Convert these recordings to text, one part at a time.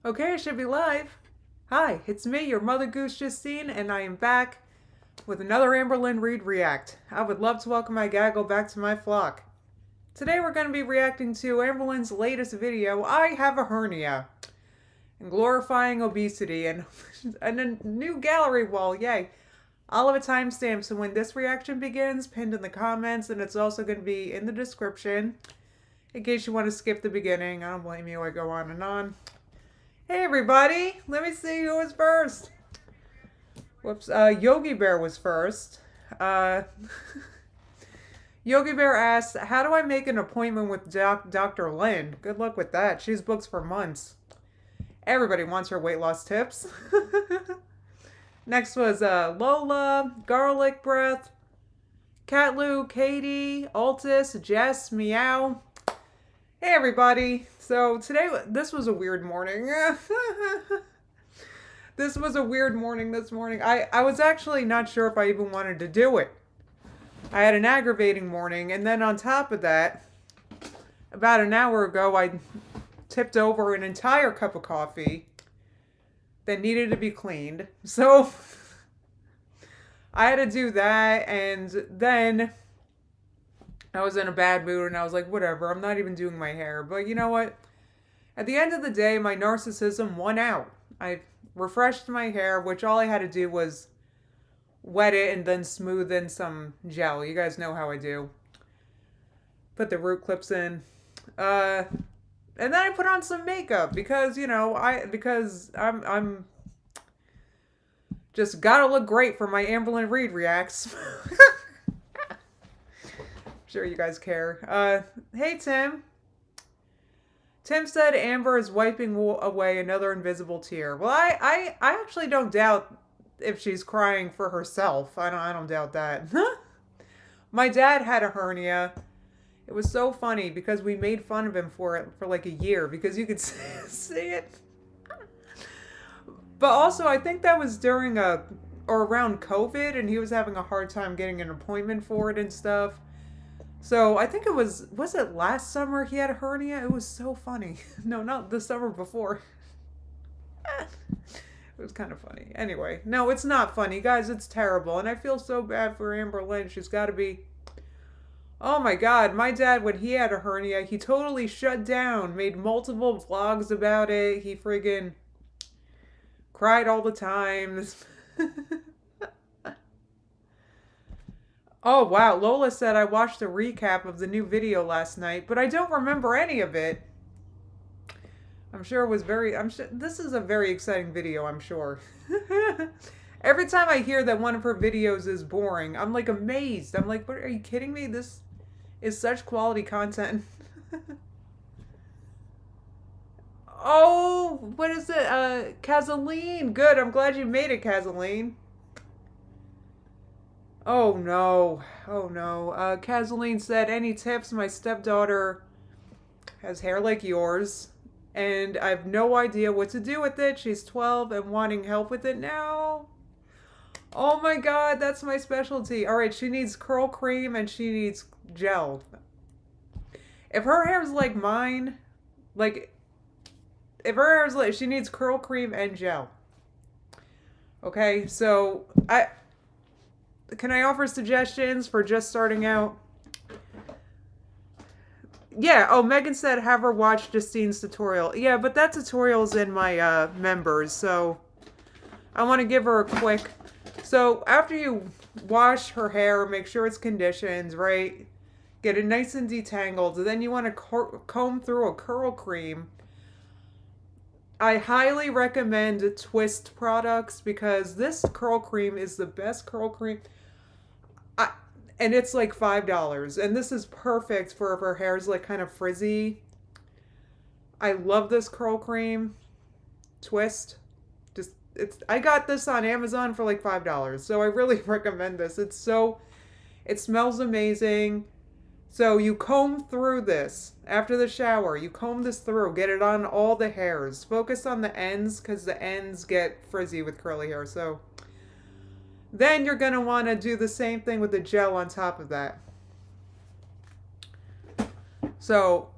Okay, it should be live. Hi, it's me, your Mother Goose Justine, and I am back with another Amberlynn Reed React. I would love to welcome my gaggle back to my flock. Today we're going to be reacting to Amberlynn's latest video, I Have a Hernia, and glorifying obesity, and a new gallery wall, yay. I'll have a timestamp so when this reaction begins, pinned in the comments, and it's also going to be in the description, in case you want to skip the beginning. I don't blame you, I go on and on. Hey everybody, let me see who was first. Whoops, Yogi Bear was first. Yogi Bear asked, how do I make an appointment with Dr. Lynn? Good luck with that. She's booked for months. Everybody wants her weight loss tips. Next was Lola, Garlic Breath, Catlu, Katie, Altus, Jess, Meow. Hey everybody. So today, this was a weird morning. This was a weird morning this morning. I was actually not sure if I even wanted to do it. I had an aggravating morning, and then on top of that, about an hour ago, I tipped over an entire cup of coffee that needed to be cleaned. So I had to do that, and then I was in a bad mood, and I was like, whatever, I'm not even doing my hair. But you know what? At the end of the day, my narcissism won out. I refreshed my hair, which all I had to do was wet it and then smooth in some gel. You guys know how I do. Put the root clips in. And then I put on some makeup because, you know, I'm just gotta look great for my Amberlynn Reed reacts. Sure you guys care. Hey Tim. Tim said Amber is wiping away another invisible tear. Well, I actually don't doubt if she's crying for herself. I don't doubt that. My dad had a hernia. It was so funny because we made fun of him for it for like a year because you could see it. But also, I think that was during or around COVID, and he was having a hard time getting an appointment for it and stuff. So I think it was it last summer he had a hernia? It was so funny. No, not the summer before. It was kind of funny. Anyway, no, it's not funny, guys. It's terrible. And I feel so bad for Amberlynn. She's got to be... Oh my God. My dad, when he had a hernia, he totally shut down. Made multiple vlogs about it. He friggin' cried all the time. Oh, wow. Lola said I watched a recap of the new video last night, but I don't remember any of it. I'm sure it was this is a very exciting video, I'm sure. Every time I hear that one of her videos is boring, I'm like amazed. I'm like, what, are you kidding me? This is such quality content. Oh, what is it? Kazaleen. Good. I'm glad you made it, Kazaleen. Oh no. Oh no. Kazaleen said, any tips? My stepdaughter has hair like yours, and I have no idea what to do with it. She's 12 and wanting help with it now. Oh my God, that's my specialty. All right, she needs curl cream and she needs gel. If her hair's like mine, she needs curl cream and gel. Okay, so can I offer suggestions for just starting out? Yeah, oh, Megan said have her watch Justine's tutorial. Yeah, but that tutorial's in my members, so I want to give her a quick... So after you wash her hair, make sure it's conditioned, right? Get it nice and detangled. Then you want to comb through a curl cream. I highly recommend Twist products because this curl cream is the best curl cream. And it's like $5. And this is perfect for if her hair's like kind of frizzy. I love this curl cream. Twist. I got this on Amazon for like $5. So I really recommend this. It smells amazing. So you comb through this after the shower. You comb this through. Get it on all the hairs. Focus on the ends because the ends get frizzy with curly hair. So then you're going to want to do the same thing with the gel on top of that. So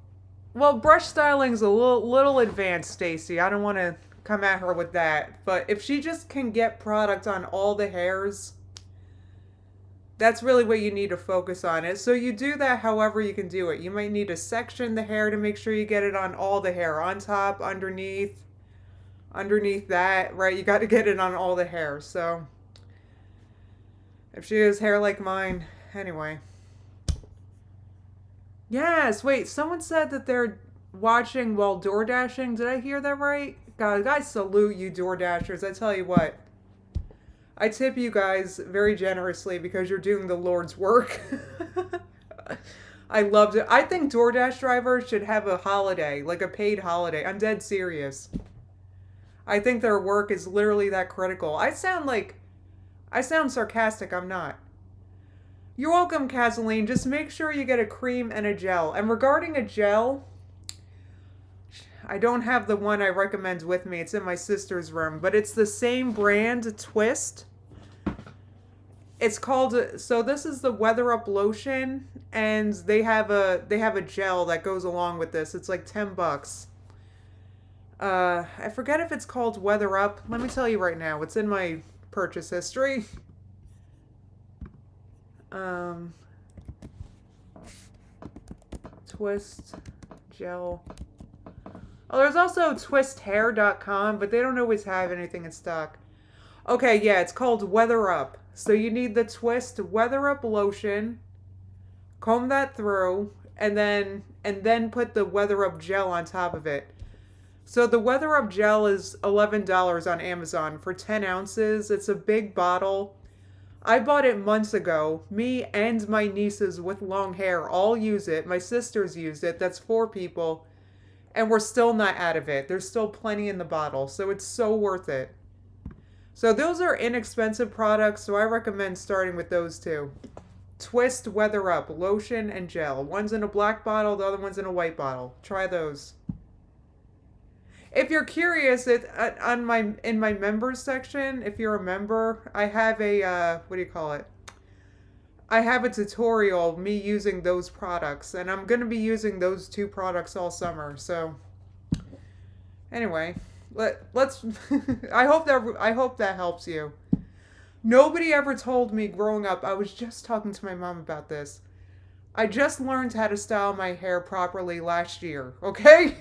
Well, brush styling's a little advanced, Stacy. I don't want to come at her with that. But if she just can get product on all the hairs, that's really what you need to focus on it. So you do that however you can do it. You might need to section the hair to make sure you get it on all the hair. On top, underneath that, right? You got to get it on all the hair. So if she has hair like mine, anyway. Yes, wait, someone said that they're watching while door dashing. Did I hear that right? God, I salute you, door dashers. I tell you what, I tip you guys very generously because you're doing the Lord's work. I loved it. I think DoorDash drivers should have a holiday, like a paid holiday. I'm dead serious. I think their work is literally that critical. I sound sarcastic, I'm not. You're welcome, Kathleen. Just make sure you get a cream and a gel. And regarding a gel, I don't have the one I recommend with me. It's in my sister's room. But it's the same brand, Twist. It's called, so this is the Weather Up lotion. And they have a gel that goes along with this. It's like $10. I forget if it's called Weather Up. Let me tell you right now. It's in my purchase history. Twist gel. Oh, there's also twisthair.com, but they don't always have anything in stock. Okay, yeah, it's called Weather Up. So you need the Twist Weather Up lotion, comb that through, and then put the Weather Up gel on top of it. So the Weather Up gel is $11 on Amazon for 10 ounces. It's a big bottle. I bought it months ago. Me and my nieces with long hair all use it. My sisters used it. That's 4 people. And we're still not out of it. There's still plenty in the bottle. So it's so worth it. So those are inexpensive products. So I recommend starting with those two. Twist Weather Up lotion and gel. One's in a black bottle. The other one's in a white bottle. Try those. If you're curious, in my members section, if you're a member, I have a what do you call it? I have a tutorial of me using those products, and I'm gonna be using those 2 products all summer. So anyway, let's. I hope that helps you. Nobody ever told me growing up. I was just talking to my mom about this. I just learned how to style my hair properly last year. Okay.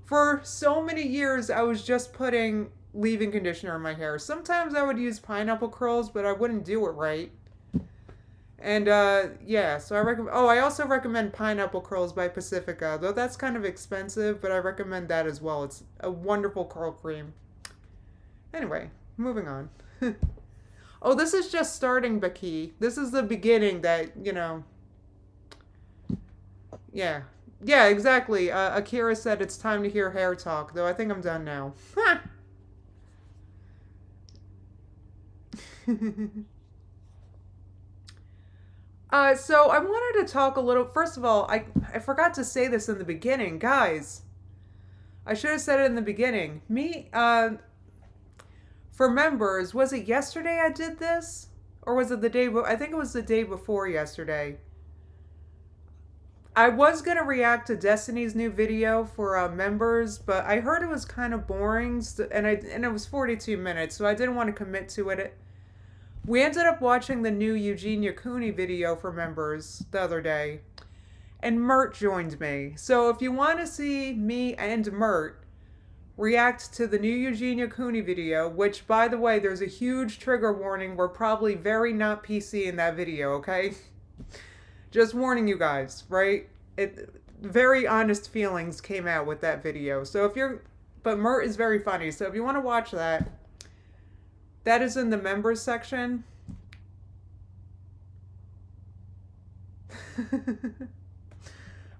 For so many years, I was just putting leave-in conditioner in my hair. Sometimes I would use pineapple curls, but I wouldn't do it right. And, yeah, so I also recommend Pineapple Curls by Pacifica, though that's kind of expensive, but I recommend that as well. It's a wonderful curl cream. Anyway, moving on. Oh, this is just starting, Baki. This is the beginning that, yeah. Yeah, exactly. Akira said it's time to hear hair talk, though I think I'm done now. So I wanted to talk a little. First of all, I forgot to say this in the beginning, guys. I should have said it in the beginning. For members, was it yesterday I did this? Or was it the day I think it was the day before yesterday. I was going to react to Destiny's new video for members, but I heard it was kind of boring, and it was 42 minutes, so I didn't want to commit to it. We ended up watching the new Eugenia Cooney video for members the other day, and Mert joined me. So if you want to see me and Mert react to the new Eugenia Cooney video, which, by the way, there's a huge trigger warning. We're probably very not PC in that video, okay? Just warning you guys, right? Very honest feelings came out with that video. So but Mert is very funny. So if you want to watch that, that is in the members section.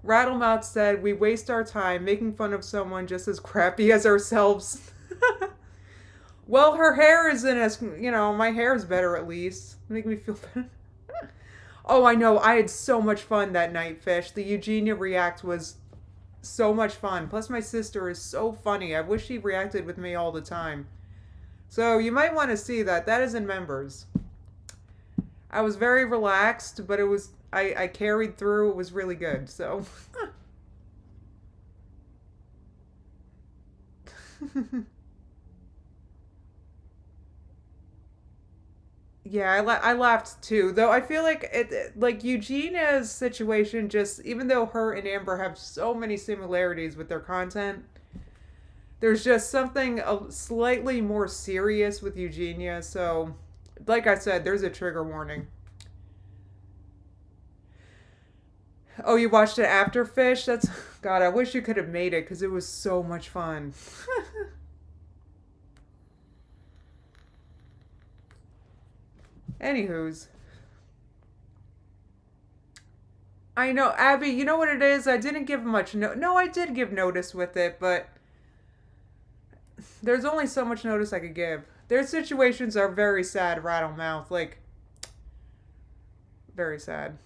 Rattlemouth said, we waste our time making fun of someone just as crappy as ourselves. Well, her hair isn't as, my hair is better at least. Make me feel better. Oh, I know. I had so much fun that night, Fish. The Eugenia React was so much fun. Plus, my sister is so funny. I wish she reacted with me all the time. So, you might want to see that. That is in members. I was very relaxed, but I carried through. It was really good. So, Yeah, I laughed too. Though I feel like like Eugenia's situation, just even though her and Amber have so many similarities with their content, there's just something slightly more serious with Eugenia. So, like I said, there's a trigger warning. Oh, you watched it after Fish? That's God. I wish you could have made it because it was so much fun. Anywho's, I know Abby. You know what it is? I didn't give much. No, I did give notice with it, but there's only so much notice I could give. Their situations are very sad, rattle mouth, like very sad.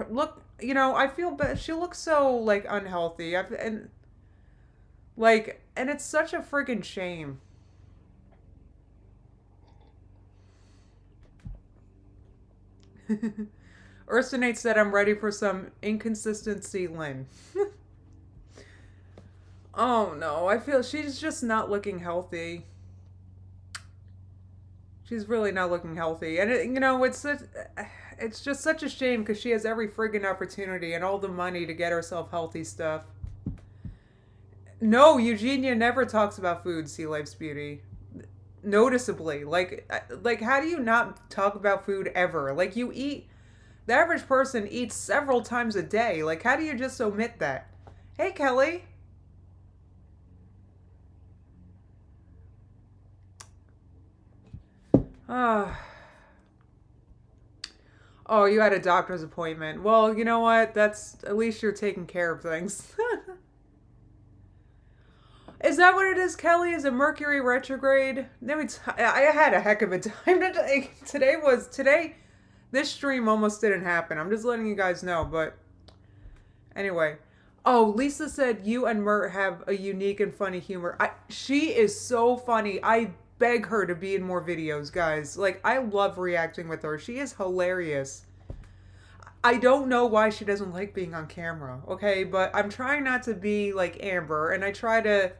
Look, I feel bad. She looks so like unhealthy, and it's such a freaking shame. Urstinate said, "I'm ready for some inconsistency, Lynn." Oh no, I feel she's just not looking healthy. She's really not looking healthy, and it's just such a shame because she has every friggin' opportunity and all the money to get herself healthy stuff. No, Eugenia never talks about food. Sea Life's Beauty, noticeably, like how do you not talk about food ever? Like you eat, the average person eats several times a day. Like how do you just omit that? Hey, Kelly. Ah. Oh, you had a doctor's appointment. Well, you know what? That's at least you're taking care of things. Is that what it is, Kelly? Is it Mercury retrograde? I had a heck of a time today. Today. This stream almost didn't happen. I'm just letting you guys know. But anyway, oh, Lisa said you and Mert have a unique and funny humor. She is so funny. I beg her to be in more videos, guys. Like, I love reacting with her. She is hilarious. I don't know why she doesn't like being on camera, okay? But I'm trying not to be like Amber, and I try to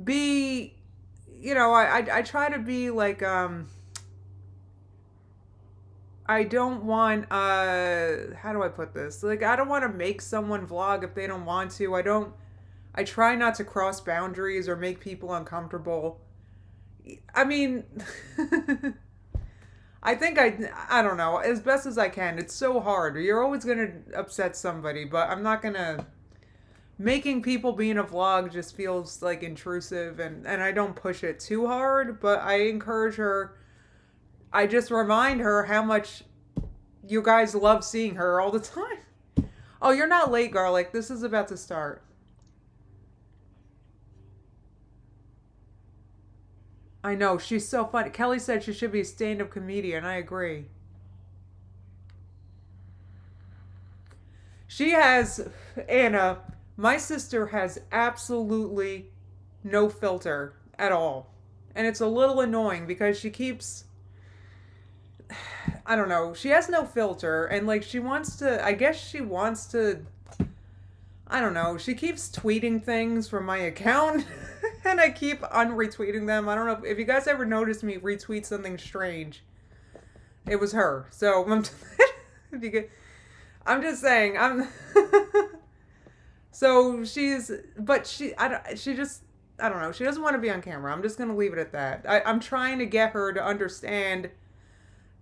be, I try to be like, I don't want, how do I put this? Like, I don't want to make someone vlog if they don't want to. I try not to cross boundaries or make people uncomfortable. I mean, I don't know, as best as I can. It's so hard. You're always going to upset somebody, but I'm not going to, making people be in a vlog just feels like intrusive, and I don't push it too hard, but I encourage her. I just remind her how much you guys love seeing her all the time. Oh, you're not late, Garlic. This is about to start. I know, she's so funny. Kelly said she should be a stand-up comedian. I agree. She has, Anna, my sister has absolutely no filter at all. And it's a little annoying because she keeps, I don't know, she has no filter, and like I guess she wants to, I don't know, she keeps tweeting things from my account and I keep unretweeting them. I don't know if you guys ever noticed me retweet something strange. It was her. So I'm just saying, so I don't know, she doesn't want to be on camera. I'm just going to leave it at that. I'm trying to get her to understand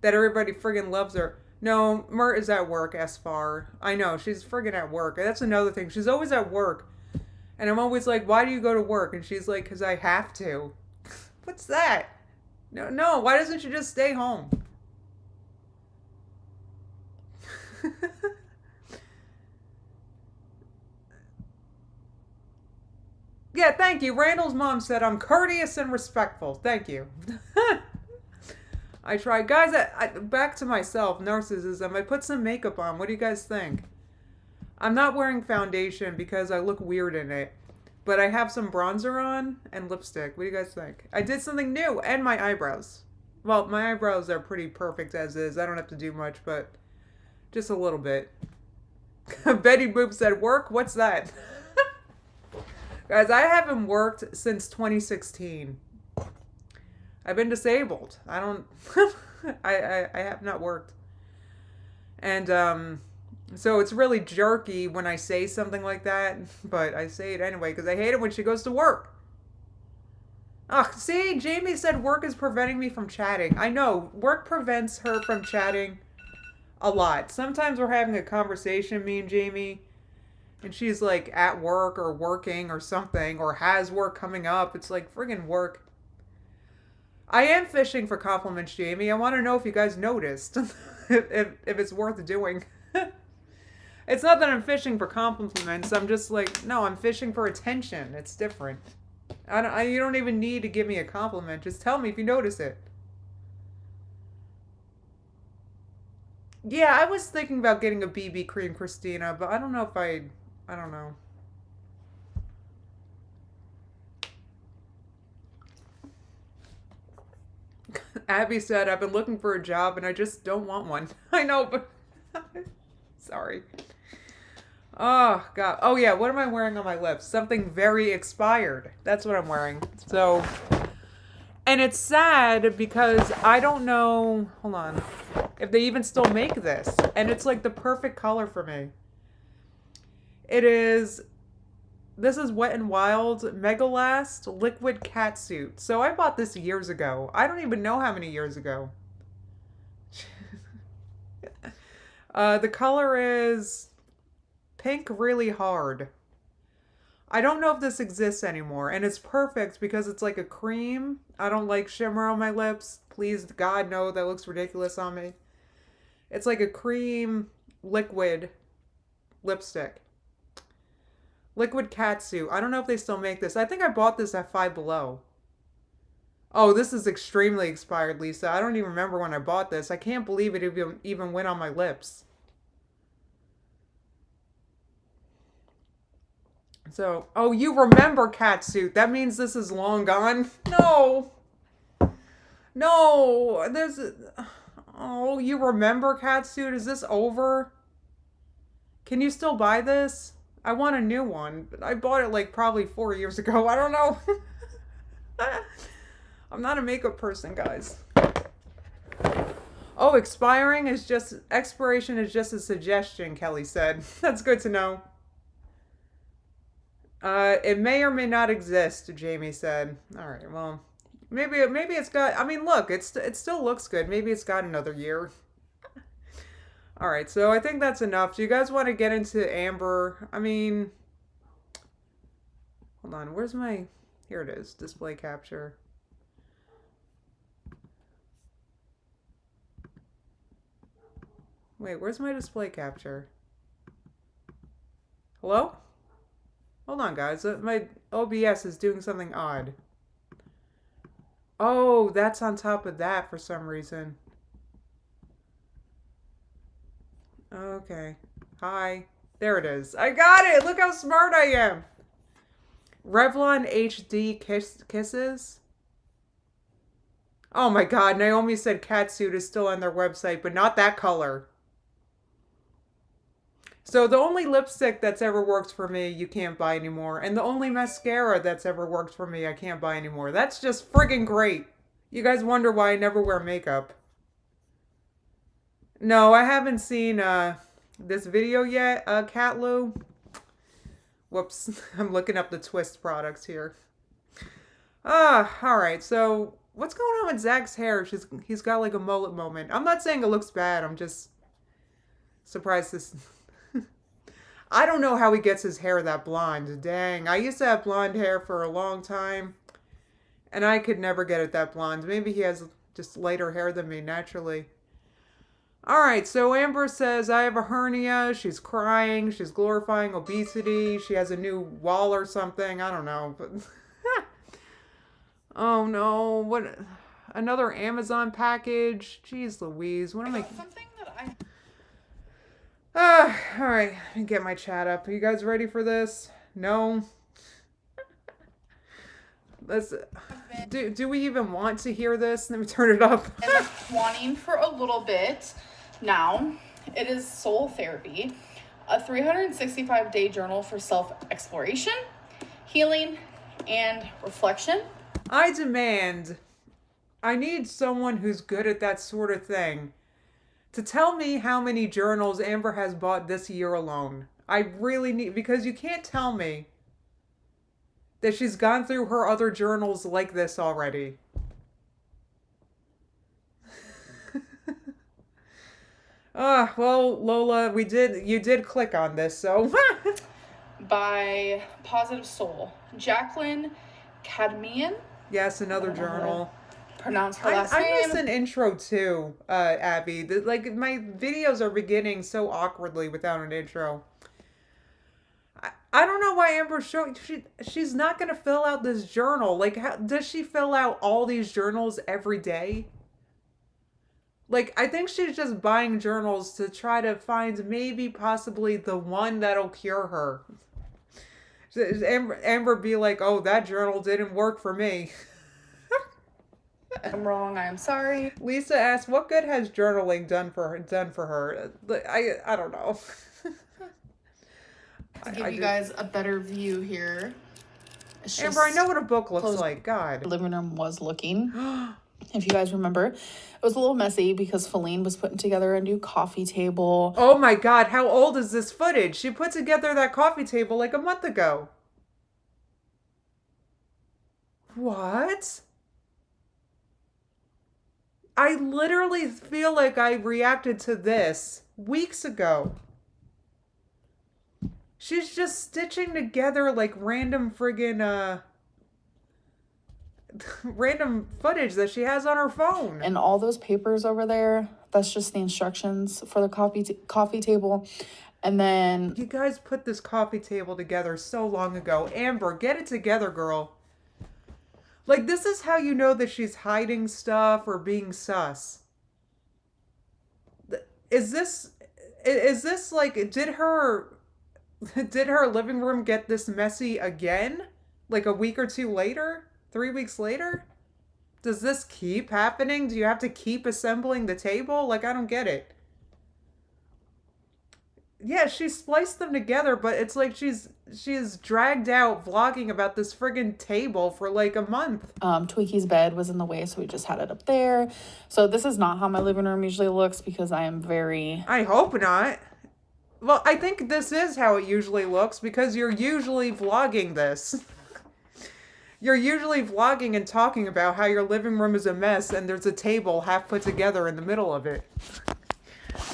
that everybody friggin' loves her. No, Mert is at work, as far. I know, she's friggin' at work. That's another thing. She's always at work. And I'm always like, why do you go to work? And she's like, because I have to. What's that? No, why doesn't she just stay home? Yeah, thank you. Randall's mom said I'm courteous and respectful. Thank you. I try. Guys, back to myself, narcissism. I put some makeup on. What do you guys think? I'm not wearing foundation because I look weird in it. But I have some bronzer on and lipstick. What do you guys think? I did something new, and my eyebrows. Well, my eyebrows are pretty perfect as is. I don't have to do much, but just a little bit. Betty Boop said, work? What's that? Guys, I haven't worked since 2016. I've been disabled. I don't... I have not worked. And, so it's really jerky when I say something like that, but I say it anyway because I hate it when she goes to work. Ugh, see, Jamie said work is preventing me from chatting. I know, work prevents her from chatting a lot. Sometimes we're having a conversation, me and Jamie, and she's like at work or working or something, or has work coming up. It's like friggin' work. I am fishing for compliments, Jamie. I want to know if you guys noticed. if it's worth doing. It's not that I'm fishing for compliments. I'm just like, no, I'm fishing for attention. It's different. You don't even need to give me a compliment. Just tell me if you notice it. Yeah, I was thinking about getting a BB cream, Christina, but I don't know if I don't know. Abby said, I've been looking for a job and I just don't want one. I know, but sorry. Oh, God. Oh, yeah. What am I wearing on my lips? Something very expired. That's what I'm wearing. So, and it's sad because I don't know, hold on, if they even still make this. And it's like the perfect color for me. This is Wet n Wild Megalast Liquid Catsuit. So I bought this years ago. I don't even know how many years ago. The color is pink really hard. I don't know if this exists anymore. And it's perfect because it's like a cream. I don't like shimmer on my lips. Please, God, no, that looks ridiculous on me. It's like a cream liquid lipstick. Liquid catsuit. I don't know if they still make this. I think I bought this at Five Below. Oh, this is extremely expired, Lisa. I don't even remember when I bought this. I can't believe it even went on my lips. So, oh, you remember catsuit. That means this is long gone? No. No. Oh, you remember catsuit? Is this over? Can you still buy this? I want a new one. But I bought it like probably 4 years ago. I don't know. I'm not a makeup person, guys. Oh, expiration is just a suggestion, Kelly said. That's good to know. It may or may not exist, Jamie said. All right, well, maybe it's got, I mean, look, it still looks good. Maybe it's got another year. All right, so I think that's enough. Do you guys want to get into Amber? I mean, hold on, where's my, here it is, display capture. Wait, where's my display capture? Hello? Hold on, guys. My OBS is doing something odd. Oh, that's on top of that for some reason. Okay. Hi. There it is. I got it! Look how smart I am! Revlon HD Kisses? Oh my god, Naomi said catsuit is still on their website, but not that color. So the only lipstick that's ever worked for me, you can't buy anymore. And the only mascara that's ever worked for me, I can't buy anymore. That's just friggin' great. You guys wonder why I never wear makeup. No, I haven't seen this video yet, Cat Lou. Whoops, I'm looking up the Twist products here. Alright, so what's going on with Zach's hair? He's got like a mullet moment. I'm not saying it looks bad, I'm just surprised this... I don't know how he gets his hair that blonde. Dang, I used to have blonde hair for a long time, and I could never get it that blonde. Maybe he has just lighter hair than me naturally. Alright, so Amber says, I have a hernia, she's crying, she's glorifying obesity, she has a new wall or something, I don't know. But oh no, what, another Amazon package? Jeez Louise, what am I... Something that I... Alright, let me get my chat up. Are you guys ready for this? No? Let's... Do we even want to hear this? Let me turn it up. And wanting for a little bit now. It is Soul Therapy, a 365-day journal for self-exploration. healing, and reflection. I need someone who's good at that sort of thing to tell me how many journals Amber has bought this year alone. I really need, because you can't tell me that she's gone through her other journals like this already. Well, Lola, you did click on this, so. By Positive Soul. Jacqueline Cadmian. Yes, another journal. Pronounce her last name. I miss an intro too, Abby. Like, my videos are beginning so awkwardly without an intro. I don't know why Amber's showing. She's not going to fill out this journal. Like, how does she fill out all these journals every day? Like, I think she's just buying journals to try to find maybe possibly the one that'll cure her. Amber be like, oh, that journal didn't work for me. I'm wrong. I am sorry. Lisa asked, what good has journaling done for her? I don't know. To give you guys a better view here. Amber, I know what a book looks like. God. The living room was looking. If you guys remember, it was a little messy because Feline was putting together a new coffee table. Oh my God, how old is this footage? She put together that coffee table like a month ago. What? I literally feel like I reacted to this weeks ago. She's just stitching together like random friggin' random footage that she has on her phone. And all those papers over there, that's just the instructions for the coffee table. And then you guys put this coffee table together so long ago. Amber, get it together, girl. Like, this is how you know that she's hiding stuff or being sus. Is this like, did her living room get this messy again? Like a week or two later? 3 weeks later? Does this keep happening? Do you have to keep assembling the table? Like, I don't get it. Yeah, she spliced them together, but it's like she's dragged out vlogging about this friggin' table for like a month. Tweaky's bed was in the way, so we just had it up there. So this is not how my living room usually looks because I am very... I hope not. Well, I think this is how it usually looks because you're usually vlogging this. You're usually vlogging and talking about how your living room is a mess and there's a table half put together in the middle of it.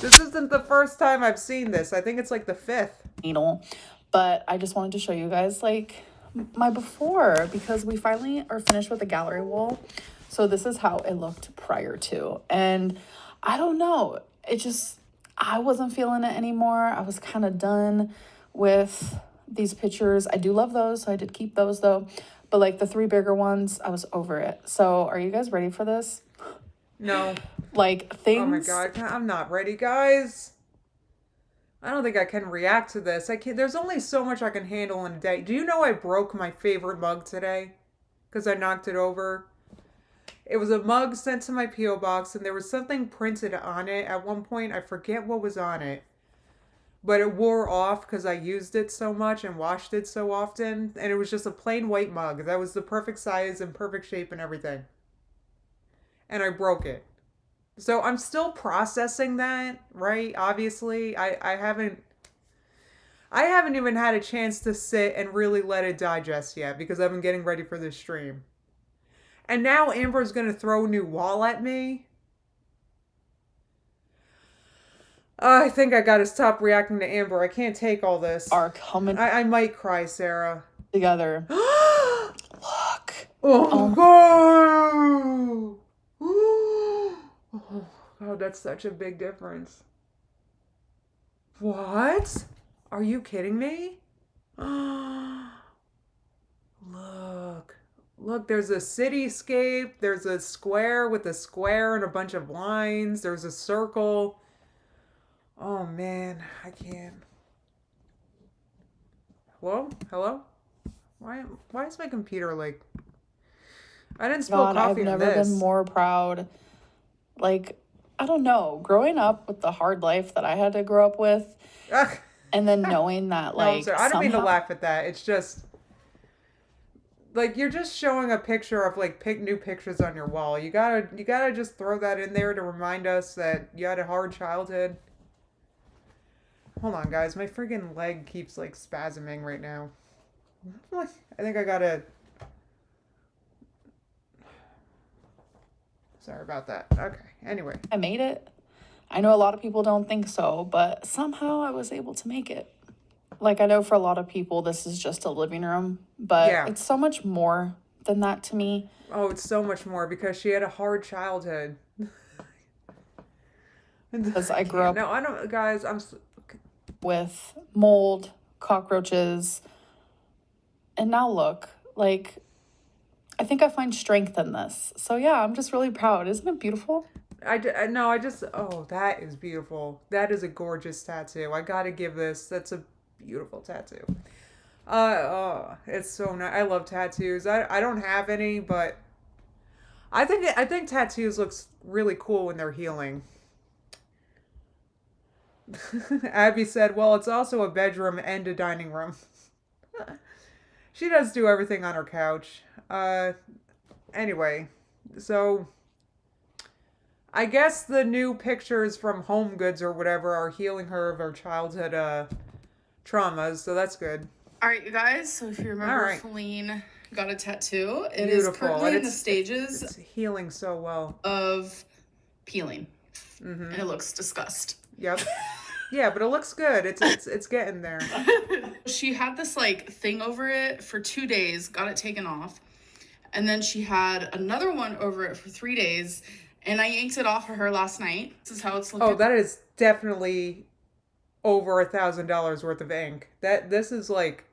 This isn't the first time I've seen this. I think it's like the 5th. Needle. But I just wanted to show you guys like my before because we finally are finished with the gallery wall. So this is how it looked prior to. And I don't know. I wasn't feeling it anymore. I was kind of done with these pictures. I do love those. So I did keep those though. But like the 3 bigger ones, I was over it. So are you guys ready for this? No. Like things. Oh my God, I'm not ready, guys. I don't think I can react to this. I can't. There's only so much I can handle in a day. Do you know I broke my favorite mug today? Because I knocked it over. It was a mug sent to my P.O. box, and there was something printed on it. At one point, I forget what was on it. But it wore off because I used it so much and washed it so often. And it was just a plain white mug. That was the perfect size and perfect shape and everything. And I broke it. So I'm still processing that, right? Obviously, I haven't even had a chance to sit and really let it digest yet because I've been getting ready for this stream. And now Amber's going to throw a new wall at me. I think I got to stop reacting to Amber. I can't take all this. Are coming. I might cry, Sarah. Together. Look. Oh, God. Oh, God, that's such a big difference. What? Are you kidding me? Look, there's a cityscape. There's a square with a square and a bunch of lines. There's a circle. Oh, man, I can't. Hello? Why is my computer like... I didn't spill coffee on this. I've never been more proud. Like, I don't know. Growing up with the hard life that I had to grow up with, and then knowing that, like... No, I'm sorry. I don't mean to laugh at that. It's just... like you're just showing a picture of like pick new pictures on your wall. You gotta just throw that in there to remind us that you had a hard childhood. Hold on, guys. My freaking leg keeps like spasming right now. I think I gotta. Sorry about that. Okay. Anyway. I made it. I know a lot of people don't think so, but somehow I was able to make it. Like, I know for a lot of people, this is just a living room, but Yeah. it's so much more than that to me. Oh, it's so much more because she had a hard childhood. Because I grew up No, I don't, guys. with mold, cockroaches, and now look, like, I think I find strength in this. So yeah, I'm just really proud. Isn't it beautiful? Oh, that is beautiful. That is a gorgeous tattoo. I gotta give this. That's a beautiful tattoo. Oh, it's so nice. I love tattoos. I don't have any, but I think tattoos looks really cool when they're healing. Abby said, "Well, it's also a bedroom and a dining room." She does do everything on her couch. Anyway, so I guess the new pictures from Home Goods or whatever are healing her of her childhood traumas, so that's good. All right, you guys. So if you remember, All right. Feline got a tattoo. It Beautiful. is currently And in the stages It's healing so well. of peeling, Mm-hmm. and it looks disgust. Yep. Yeah, but it looks good. It's getting there. She had this like thing over it for 2 days, got it taken off, and then she had another one over it for 3 days, and I yanked it off of her last night. This is how it's looking. Oh, that is definitely over $1,000 worth of ink. This is like,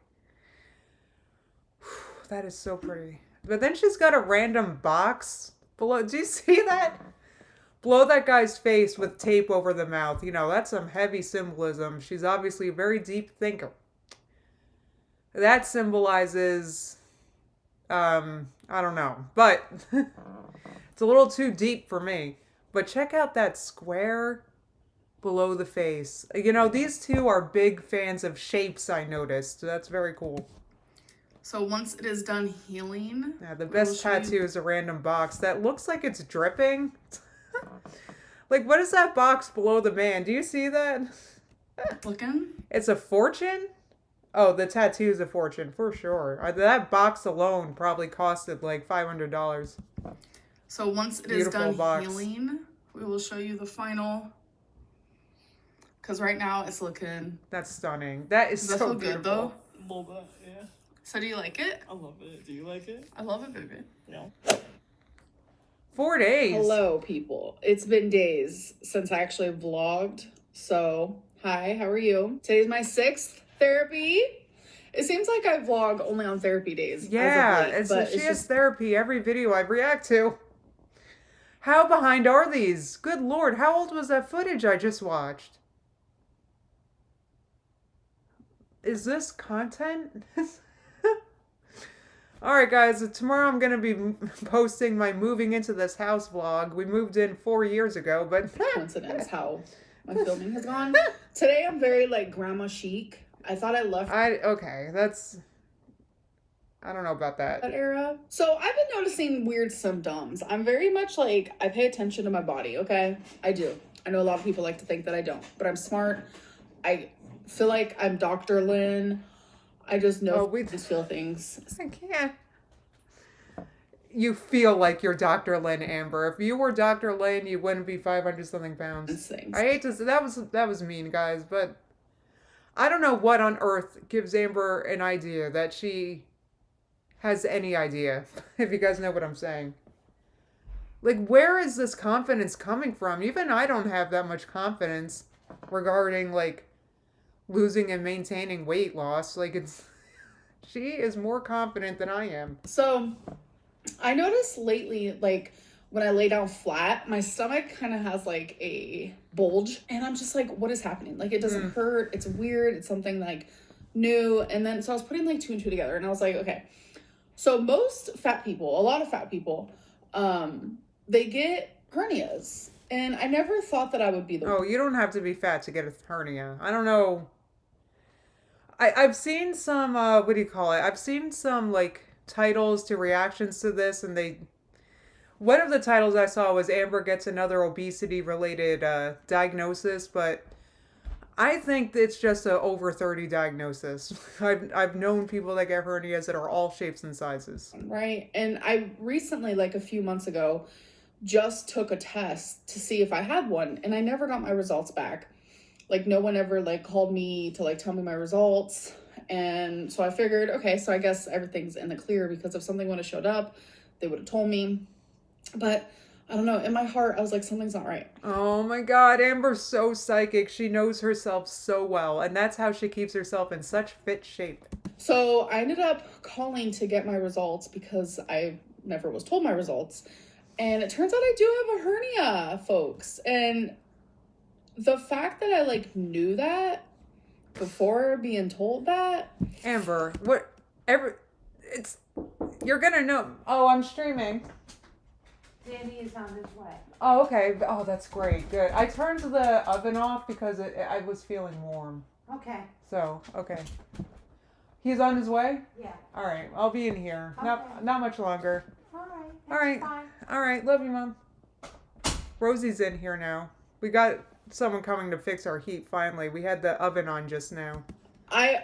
that is so pretty. But then she's got a random box below. Do you see that? Blow that guy's face with tape over the mouth. You know, that's some heavy symbolism. She's obviously a very deep thinker. That symbolizes, I don't know. But it's a little too deep for me. But check out that square below the face. You know, these two are big fans of shapes, I noticed. That's very cool. So once it is done healing... Yeah, the best tattoo is a random box that looks like it's dripping. Like, what is that box below the man? Do you see that? Looking? It's a fortune? Oh, the tattoo is a fortune, for sure. That box alone probably costed like $500. So once it is done healing, we will show you the final. Because right now it's looking... That's stunning. That is Does that so feel beautiful. good, though? A little bit, yeah. So do you like it? I love it. Do you like it? I love it, baby. Yeah. 4 days. Hello, people. It's been days since I actually vlogged. So, hi, how are you? Today's my 6th therapy. It seems like I vlog only on therapy days. Yeah, as of late, she has therapy every video I react to. How behind are these? Good Lord, how old was that footage I just watched? Is this content? Alright guys, tomorrow I'm going to be posting my moving into this house vlog. We moved in 4 years ago, but... coincidence how my filming has gone. Today I'm very like grandma chic. I thought I left okay, that's... I don't know about that. era. So I've been noticing weird symptoms. I'm very much like, I pay attention to my body, okay? I do. I know a lot of people like to think that I don't, but I'm smart. I feel like I'm Dr. Lynn. I just know just feel things. I can't. You feel like you're Dr. Lynn, Amber. If you were Dr. Lynn, you wouldn't be 500-something pounds. I hate to say that was mean, guys, but I don't know what on earth gives Amber an idea that she has any idea, if you guys know what I'm saying. Like, where is this confidence coming from? Even I don't have that much confidence regarding, like, losing and maintaining weight loss. Like, she is more confident than I am. So I noticed lately, like when I lay down flat, my stomach kind of has like a bulge, and I'm just like, what is happening? Like, it doesn't hurt. It's weird. It's something like new. And then so I was putting like 2 and 2 together, and I was like, okay, so most fat people, a lot of fat people, they get hernias, and I never thought that I would be the Oh, you don't have to be fat to get a hernia. I don't know. I've seen some, what do you call it? I've seen some, like, titles to reactions to this, and one of the titles I saw was Amber gets another obesity related diagnosis, but I think it's just a over 30 diagnosis. I've known people that get hernias that are all shapes and sizes. Right. And I recently, like a few months ago, just took a test to see if I had one, and I never got my results back. Like, no one ever like called me to like tell me my results. And so I figured, okay, so I guess everything's in the clear, because if something would have showed up, they would have told me. But I don't know, in my heart, I was like, something's not right. Oh my God, Amber's so psychic. She knows herself so well, and that's how she keeps herself in such fit shape. So I ended up calling to get my results because I never was told my results. And it turns out I do have a hernia, folks. And the fact that I like knew that before being told that. Amber, you're gonna know. Oh, I'm streaming. Danny is on his way. Oh, okay. Oh, that's great. Good. I turned the oven off because I was feeling warm. Okay. So, okay. He's on his way? Yeah. All right. I'll be in here. Okay. Not much longer. All right. All right. Fine. All right. Love you, Mom. Rosie's in here now. We got someone coming to fix our heat finally. We had the oven on just now. I'm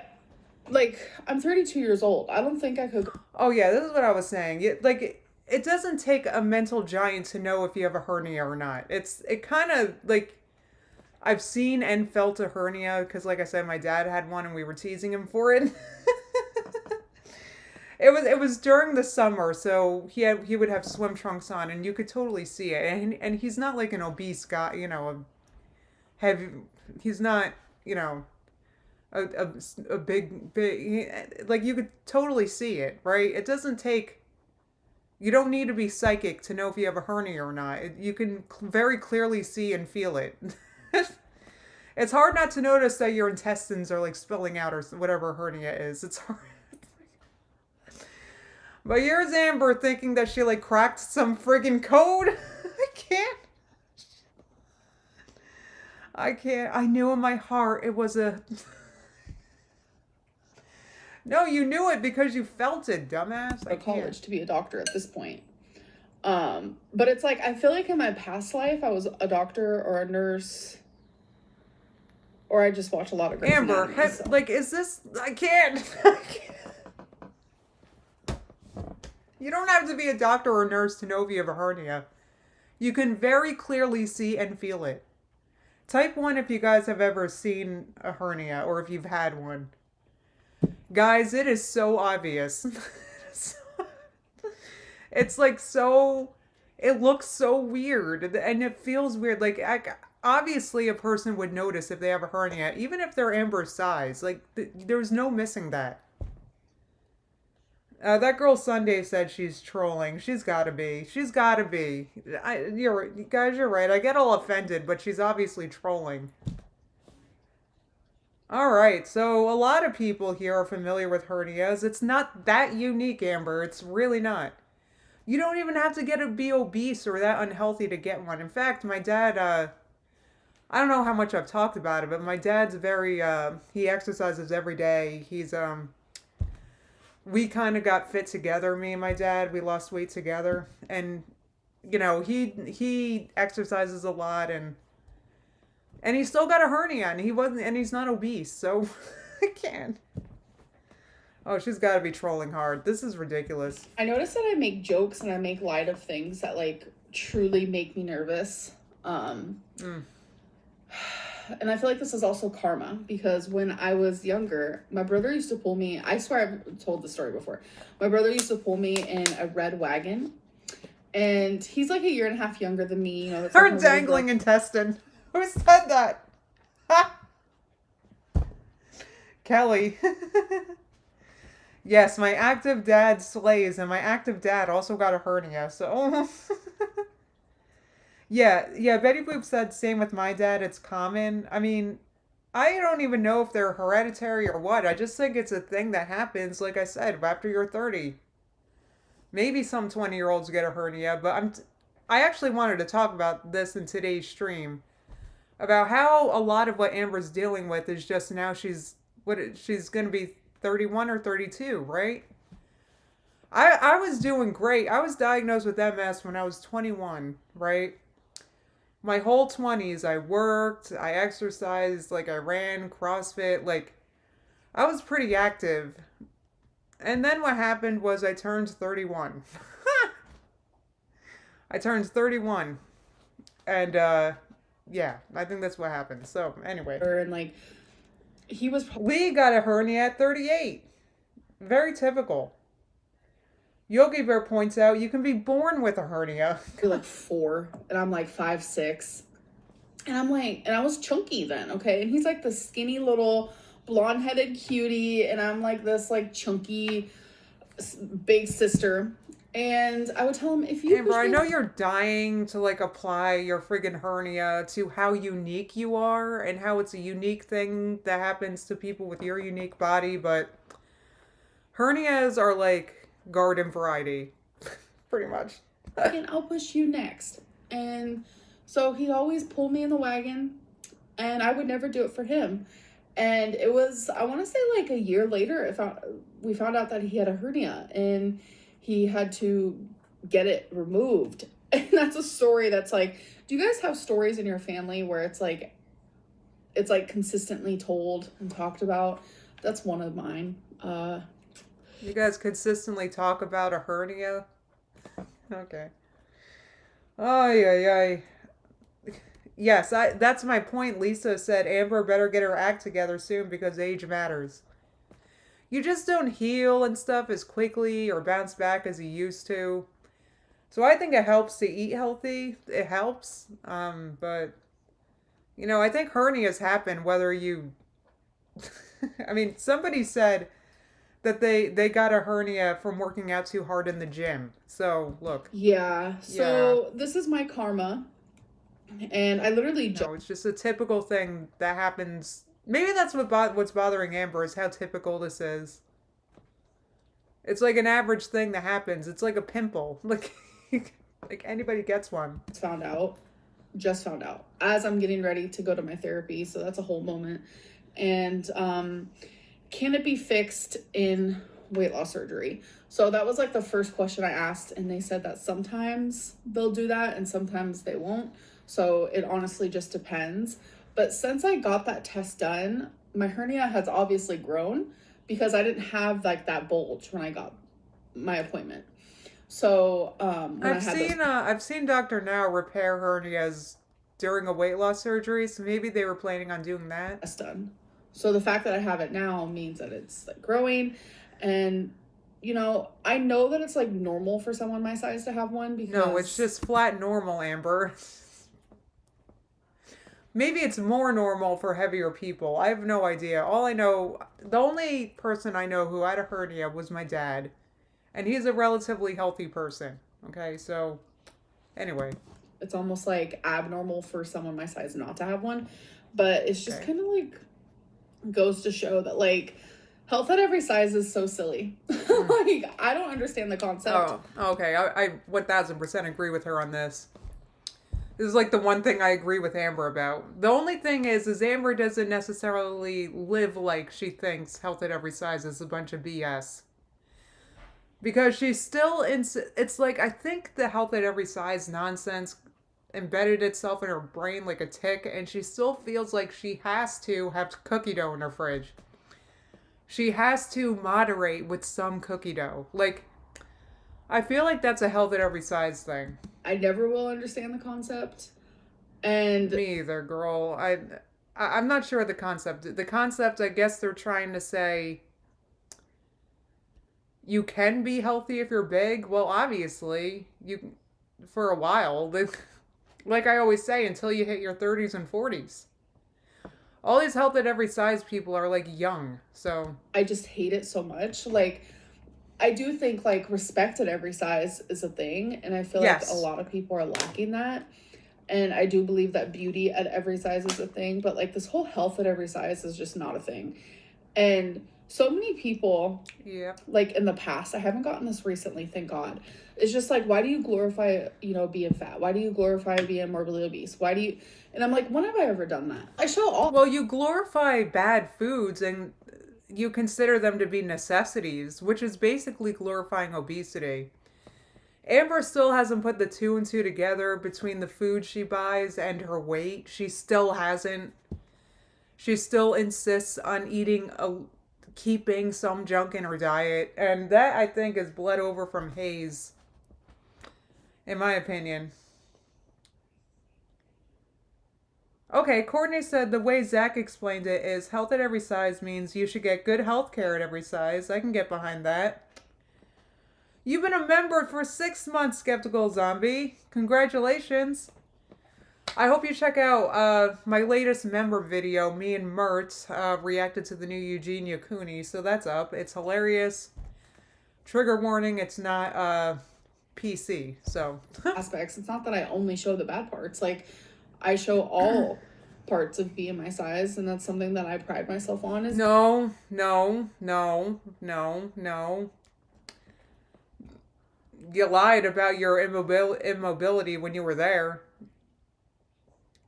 32 years old. I don't think I could. Oh, yeah. This is what I was saying. It doesn't take a mental giant to know if you have a hernia or not. It kind of like, I've seen and felt a hernia because, like I said, my dad had one and we were teasing him for it. It was during the summer, so he would have swim trunks on, and you could totally see it. And he's not like an obese guy, he's not, a big, like you could totally see it, right? It doesn't take. You don't need to be psychic to know if you have a hernia or not. You can very clearly see and feel it. It's hard not to notice that your intestines are like spilling out or whatever hernia is. It's hard. But here's Amber thinking that she like cracked some friggin' code. I can't. I knew in my heart it was a... No, you knew it because you felt it, dumbass. I college to be a doctor at this point. But it's like, I feel like in my past life, I was a doctor or a nurse, or I just watch a lot of Grey's Amber, Anatomy, so. like, is this... I can't. You don't have to be a doctor or a nurse to know if you have a hernia. You can very clearly see and feel it. Type 1 if you guys have ever seen a hernia or if you've had one. Guys, it is so obvious. It's like so... It looks so weird and it feels weird. Like, obviously a person would notice if they have a hernia, even if they're Amber's size. Like, there's no missing that. That girl Sunday said she's trolling. She's gotta be. She's gotta be. You're right. I get all offended, but she's obviously trolling. Alright, so a lot of people here are familiar with hernias. It's not that unique, Amber. It's really not. You don't even have to be obese or that unhealthy to get one. In fact, my dad, I don't know how much I've talked about it, but my dad's very, he exercises every day. We kind of got fit together, me and my dad. We lost weight together. And, he exercises a lot and he still got a hernia and he's not obese. So I can't. Oh, she's got to be trolling hard. This is ridiculous. I noticed that I make jokes and I make light of things that like truly make me nervous. And I feel like this is also karma, because when I was younger, my brother used to pull me. I swear I've told the story before. My brother used to pull me in a red wagon, and he's like a year and a half younger than me. Her dangling intestine. Who said that? Ha! Kelly. Yes, my active dad slays, and my active dad also got a hernia, so... Yeah, Betty Boop said same with my dad, it's common. I mean, I don't even know if they're hereditary or what. I just think it's a thing that happens, like I said, after you're 30. Maybe some 20-year-olds get a hernia, but I actually wanted to talk about this in today's stream. About how a lot of what Amber's dealing with is just now she's going to be 31 or 32, right? I was doing great. I was diagnosed with MS when I was 21, right? My whole 20s, I worked, I exercised, like I ran, CrossFit, like I was pretty active. And then what happened was I turned 31. I turned 31. And yeah, I think that's what happened. So, anyway, And like, he was Lee got a hernia at 38. Very typical. Yogi Bear points out you can be born with a hernia. probably like 4, and I'm like 5'6", and I'm like, and I was chunky then, okay, and he's like the skinny little blonde-headed cutie, and I'm like this like chunky big sister. And I would tell him, if you Amber, push I me know you're dying to like apply your friggin' hernia to how unique you are and how it's a unique thing that happens to people with your unique body, but hernias are like garden variety. Pretty much. and I'll push you next. And so he'd always pull me in the wagon, and I would never do it for him. And it was, I want to say like a year later, we found out that he had a hernia, and he had to get it removed. And that's a story that's like, do you guys have stories in your family where it's like consistently told and talked about? That's one of mine. You guys consistently talk about a hernia? Okay. Oh, yeah. Yes, that's my point. Lisa said Amber better get her act together soon because age matters. You just don't heal and stuff as quickly or bounce back as you used to. So I think it helps to eat healthy. It helps. But, you know, I think hernias happen whether you... I mean, somebody said that they got a hernia from working out too hard in the gym. So, look. Yeah. So this is my karma. And I literally No, it's just a typical thing that happens. Maybe that's what's bothering Amber is how typical this is. It's like an average thing that happens. It's like a pimple. Like anybody gets one. Just found out as I'm getting ready to go to my therapy. So that's a whole moment. And can it be fixed in weight loss surgery? So that was like the first question I asked, and they said that sometimes they'll do that and sometimes they won't. So it honestly just depends. But since I got that test done, my hernia has obviously grown because I didn't have like that bulge when I got my appointment. So I've seen Dr. Now repair hernias during a weight loss surgery, so maybe they were planning on doing that. test done. So the fact that I have it now means that it's like growing, and you know, I know that it's like normal for someone my size to have one because No, it's just flat normal, Amber. Maybe it's more normal for heavier people. I have no idea. All I know, the only person I know who had a hernia was my dad. And he's a relatively healthy person. Okay, so anyway. it's almost like abnormal for someone my size not to have one. But it's just kind of like goes to show that like health at every size is so silly. Like I don't understand the concept. Oh, okay. I 1000% agree with her on this. This is like the one thing I agree with Amber about. The only thing is Amber doesn't necessarily live like she thinks health at every size is a bunch of BS. Because she's still it's like, I think the health at every size nonsense embedded itself in her brain like a tick, and she still feels like she has to have cookie dough in her fridge. She has to moderate with some cookie dough. Like, I feel like that's a health at every size thing. I never will understand the concept. And Me either, girl. I'm not sure of the concept. The concept, I guess they're trying to say you can be healthy if you're big. Well, obviously, you for a while. Like I always say, until you hit your 30s and 40s. All these health at every size people are like young. So I just hate it so much. Like I do think like respect at every size is a thing, and I feel like a lot of people are lacking that. And I do believe that beauty at every size is a thing, but like this whole health at every size is just not a thing. And so many people, like in the past, I haven't gotten this recently, thank God. It's just like, why do you glorify, being fat? Why do you glorify being morbidly obese? Why do you, and I'm like, when have I ever done that? I show all. Well, you glorify bad foods, and you consider them to be necessities, which is basically glorifying obesity. Amber still hasn't put the two and two together between the food she buys and her weight. She still hasn't. She still insists on keeping some junk in her diet, and that I think is bled over from Hayes, in my opinion. Okay, Courtney said the way Zach explained it is health at every size means you should get good health care at every size. I can get behind that. You've been a member for 6 months, Skeptical Zombie. Congratulations. I hope you check out my latest member video. Me and Mert reacted to the new Eugenia Cooney, so that's up. It's hilarious. Trigger warning, it's not PC, so. Aspects. It's not that I only show the bad parts. Like, I show all parts of being my size, and that's something that I pride myself on. Is No. You lied about your immobility when you were there.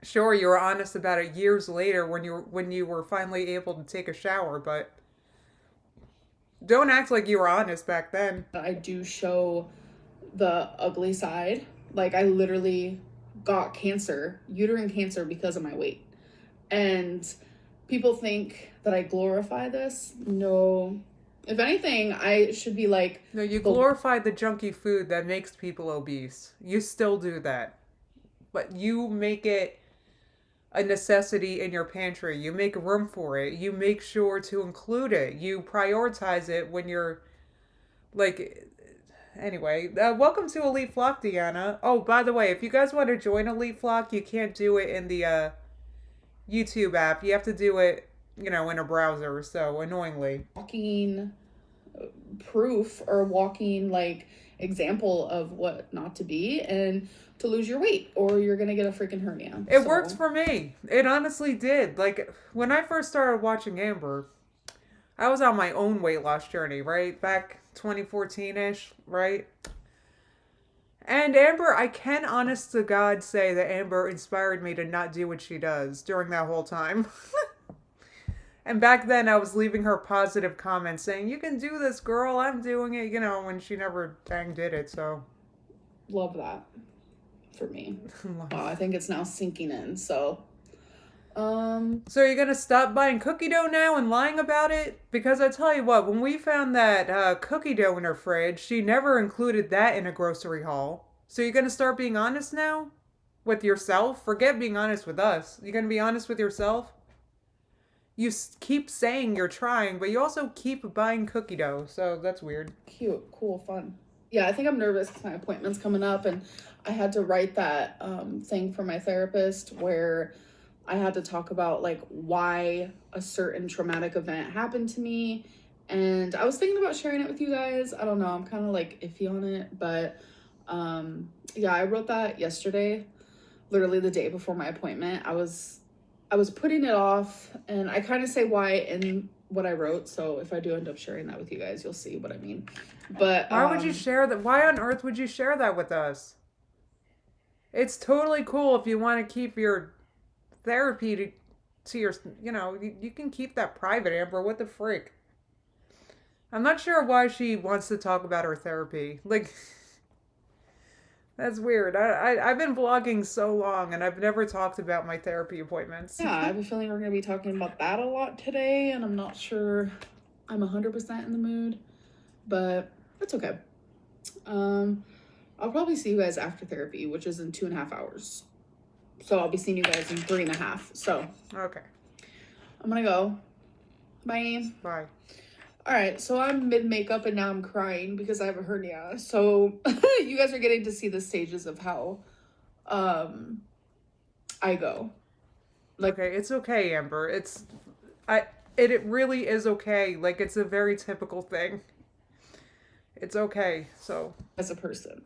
Sure, you were honest about it years later when you were finally able to take a shower, but don't act like you were honest back then. I do show the ugly side. Like, I literally got cancer, uterine cancer, because of my weight. And people think that I glorify this. No. If anything, I should be like... No, you glorify the junky food that makes people obese. You still do that. But you make it a necessity in your pantry. You make room for it. You make sure to include it. You prioritize it when you're... Like... Anyway, welcome to Elite Flock, Deanna. Oh, by the way, if you guys want to join Elite Flock, you can't do it in the YouTube app. You have to do it, in a browser, so annoyingly. Walking proof or walking, like, example of what not to be and to lose your weight, or you're gonna get a freaking hernia. It worked for me. It honestly did. Like, when I first started watching Amber, I was on my own weight loss journey, right? Back 2014-ish, right? And Amber, I can honest to God say that Amber inspired me to not do what she does during that whole time. And back then I was leaving her positive comments saying, you can do this, girl, I'm doing it, when she never dang did it, so. Love that for me. I think it's now sinking in, so. So you're going to stop buying cookie dough now and lying about it? Because I tell you what, when we found that cookie dough in her fridge, she never included that in a grocery haul. So you're going to start being honest now? With yourself? Forget being honest with us. You're going to be honest with yourself? You keep saying you're trying, but you also keep buying cookie dough. So that's weird. Cute, cool, fun. Yeah, I think I'm nervous because my appointment's coming up, and I had to write that thing for my therapist where I had to talk about, like, why a certain traumatic event happened to me. And I was thinking about sharing it with you guys. I don't know. I'm kind of, like, iffy on it. But, yeah, I wrote that yesterday, literally the day before my appointment. I was putting it off, and I kind of say why in what I wrote. So if I do end up sharing that with you guys, you'll see what I mean. But why would you share that? Why on earth would you share that with us? It's totally cool if you want to keep your therapy to your, you can keep that private, Amber. What the freak? I'm not sure why she wants to talk about her therapy. Like, that's weird. I've been vlogging so long and I've never talked about my therapy appointments. Yeah, I have a feeling we're going to be talking about that a lot today, and I'm not sure I'm 100% in the mood, but it's okay. I'll probably see you guys after therapy, which is in 2.5 hours. So I'll be seeing you guys in 3.5. So okay, I'm gonna go. Bye. Bye. All right, so I'm mid makeup and now I'm crying because I have a hernia. So you guys are getting to see the stages of how I go. Like, okay, it's okay, Amber. It really is okay. Like, it's a very typical thing. It's okay. So as a person,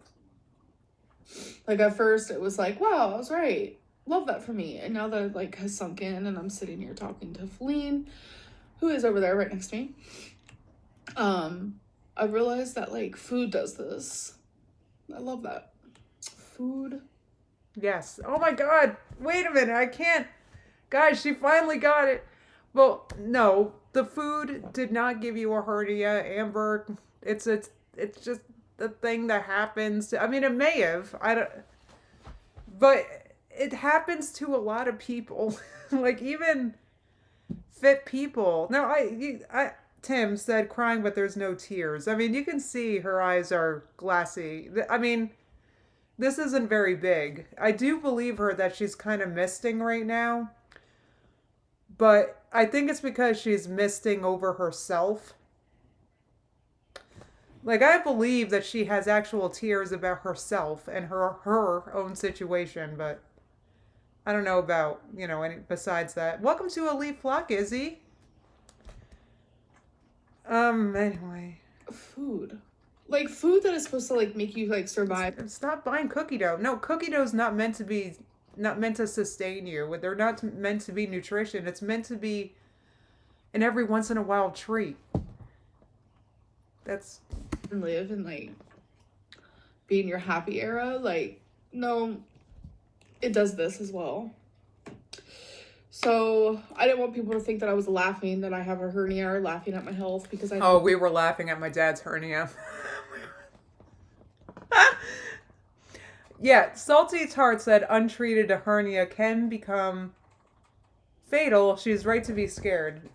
like, at first it was like, wow, I was right. Love that for me. And now that it, like, has sunk in and I'm sitting here talking to Feline, who is over there right next to me, I realized that, like, food does this. I love that. Food. yes. Oh my God. Wait a minute. I can't. Guys, she finally got it. Well, no. the food did not give you a hernia, Amber. It's just the thing that happens. I mean, it may have. I don't. But it happens to a lot of people. Like even fit people. No, Tim said crying, but there's no tears. I mean, you can see her eyes are glassy. I mean, this isn't very big. I do believe her that she's kind of misting right now. But I think it's because she's misting over herself. Like, I believe that she has actual tears about herself and her own situation, but I don't know about, any besides that. Welcome to Elite Flock, Izzy. Anyway. Food. Like, food that is supposed to, like, make you, like, survive. Stop buying cookie dough. No, cookie dough's not meant to sustain you. They're not meant to be nutrition. It's meant to be an every once in a while treat. That's... And live and, like, be in your happy era. Like, no, it does this as well. So, I didn't want people to think that I was laughing that I have a hernia or laughing at my health because I... Oh, we were laughing at my dad's hernia. Yeah, Salty Tart said untreated a hernia can become fatal. She's right to be scared.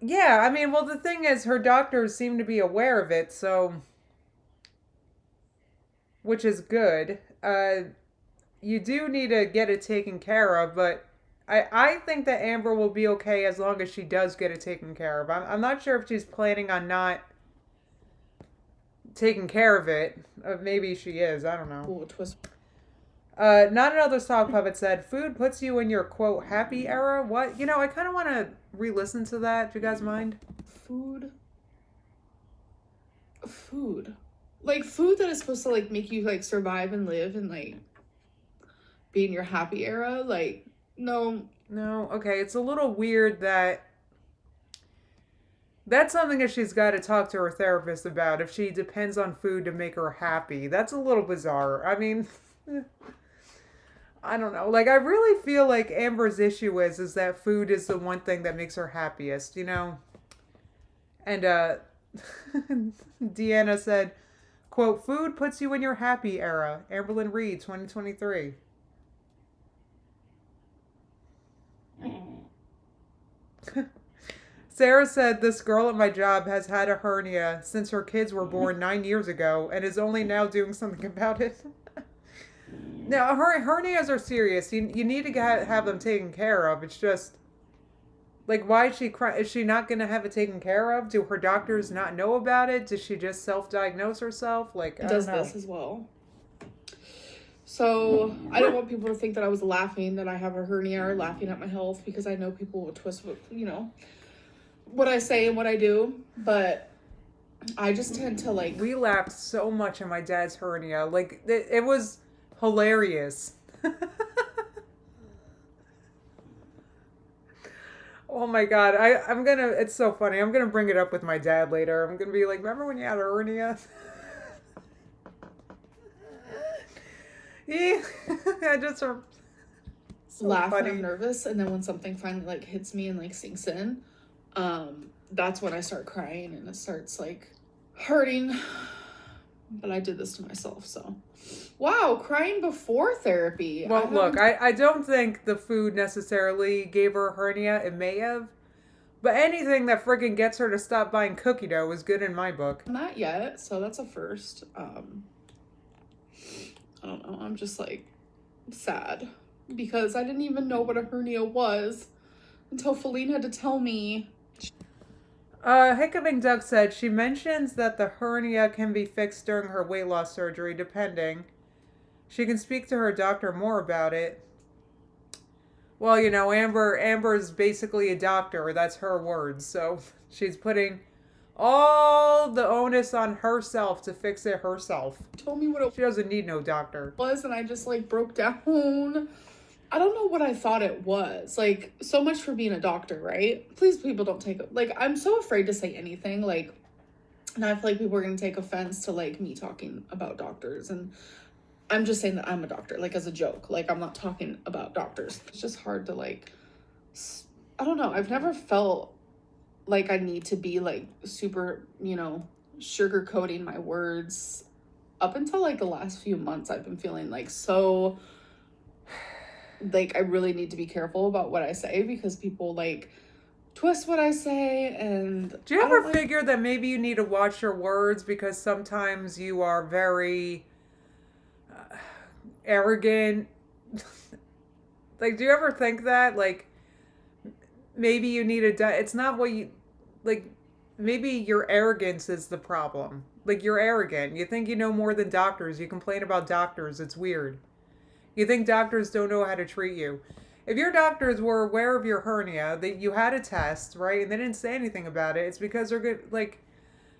Yeah, I mean, well, the thing is, her doctors seem to be aware of it, so... Which is good. You do need to get it taken care of, but I think that Amber will be okay as long as she does get it taken care of. I'm not sure if she's planning on not taking care of it. Maybe she is. I don't know. Ooh, twist. Not Another Sock Puppet said, food puts you in your, quote, happy era? What? I kind of want to re-listen to that, if you guys mind. Food. Like, food that is supposed to, like, make you, like, survive and live and, like, be in your happy era. Like, no. No, okay. It's a little weird that... That's something that she's got to talk to her therapist about, if she depends on food to make her happy. That's a little bizarre. I mean... I don't know. Like, I really feel like Amber's issue is that food is the one thing that makes her happiest, And, Deanna said, quote, food puts you in your happy era. Amberlyn Reed, 2023. Sarah said, this girl at my job has had a hernia since her kids were born 9 years ago and is only now doing something about it. Now, hernias are serious. You need to have them taken care of. It's just, like, why is she crying? Is she not going to have it taken care of? Do her doctors not know about it? Does she just self-diagnose herself? Like, it does this as well. So, I don't want people to think that I was laughing that I have a hernia or laughing at my health because I know people will twist what I say and what I do. But I just tend to, like... We laughed so much at my dad's hernia. Like, it was... hilarious. Oh my god, I'm gonna, it's so funny. I'm gonna bring it up with my dad later. I'm gonna be like, remember when you had a hernia? Yeah, I just so laugh funny. when I'm nervous, and then when something finally like hits me and like sinks in, that's when I start crying and it starts like hurting. But I did this to myself, so. Wow, crying before therapy. Well, look, I don't think the food necessarily gave her a hernia. It may have. But anything that friggin' gets her to stop buying cookie dough is good in my book. Not yet, so that's a first. I don't know, I'm just like sad. Because I didn't even know what a hernia was until Feline had to tell me. Hiccuping Duck said she mentions that the hernia can be fixed during her weight loss surgery, depending. She can speak to her doctor more about it. Well, Amber's basically a doctor. That's her words. So she's putting all the onus on herself to fix it herself. Told me what She doesn't need no doctor. it was, and I just like broke down. I don't know what I thought it was. Like, so much for being a doctor, right? Please, people don't take it. Like, I'm so afraid to say anything. Like, and I feel like people are going to take offense to, like, me talking about doctors. And I'm just saying that I'm a doctor, like, as a joke. Like, I'm not talking about doctors. It's just hard to, like, I don't know. I've never felt like I need to be like super, sugarcoating my words. Up until like the last few months, I've been feeling like so, like I really need to be careful about what I say because people like twist what I say. And do you ever figure that maybe you need to watch your words because sometimes you are very arrogant? Like, do you ever think that? Like, maybe you need it's not what you, like, maybe your arrogance is the problem. Like, you're arrogant. You think you know more than doctors. You complain about doctors. It's weird. You think doctors don't know how to treat you. If your doctors were aware of your hernia, that you had a test, right, and they didn't say anything about it, it's because they're good. Like,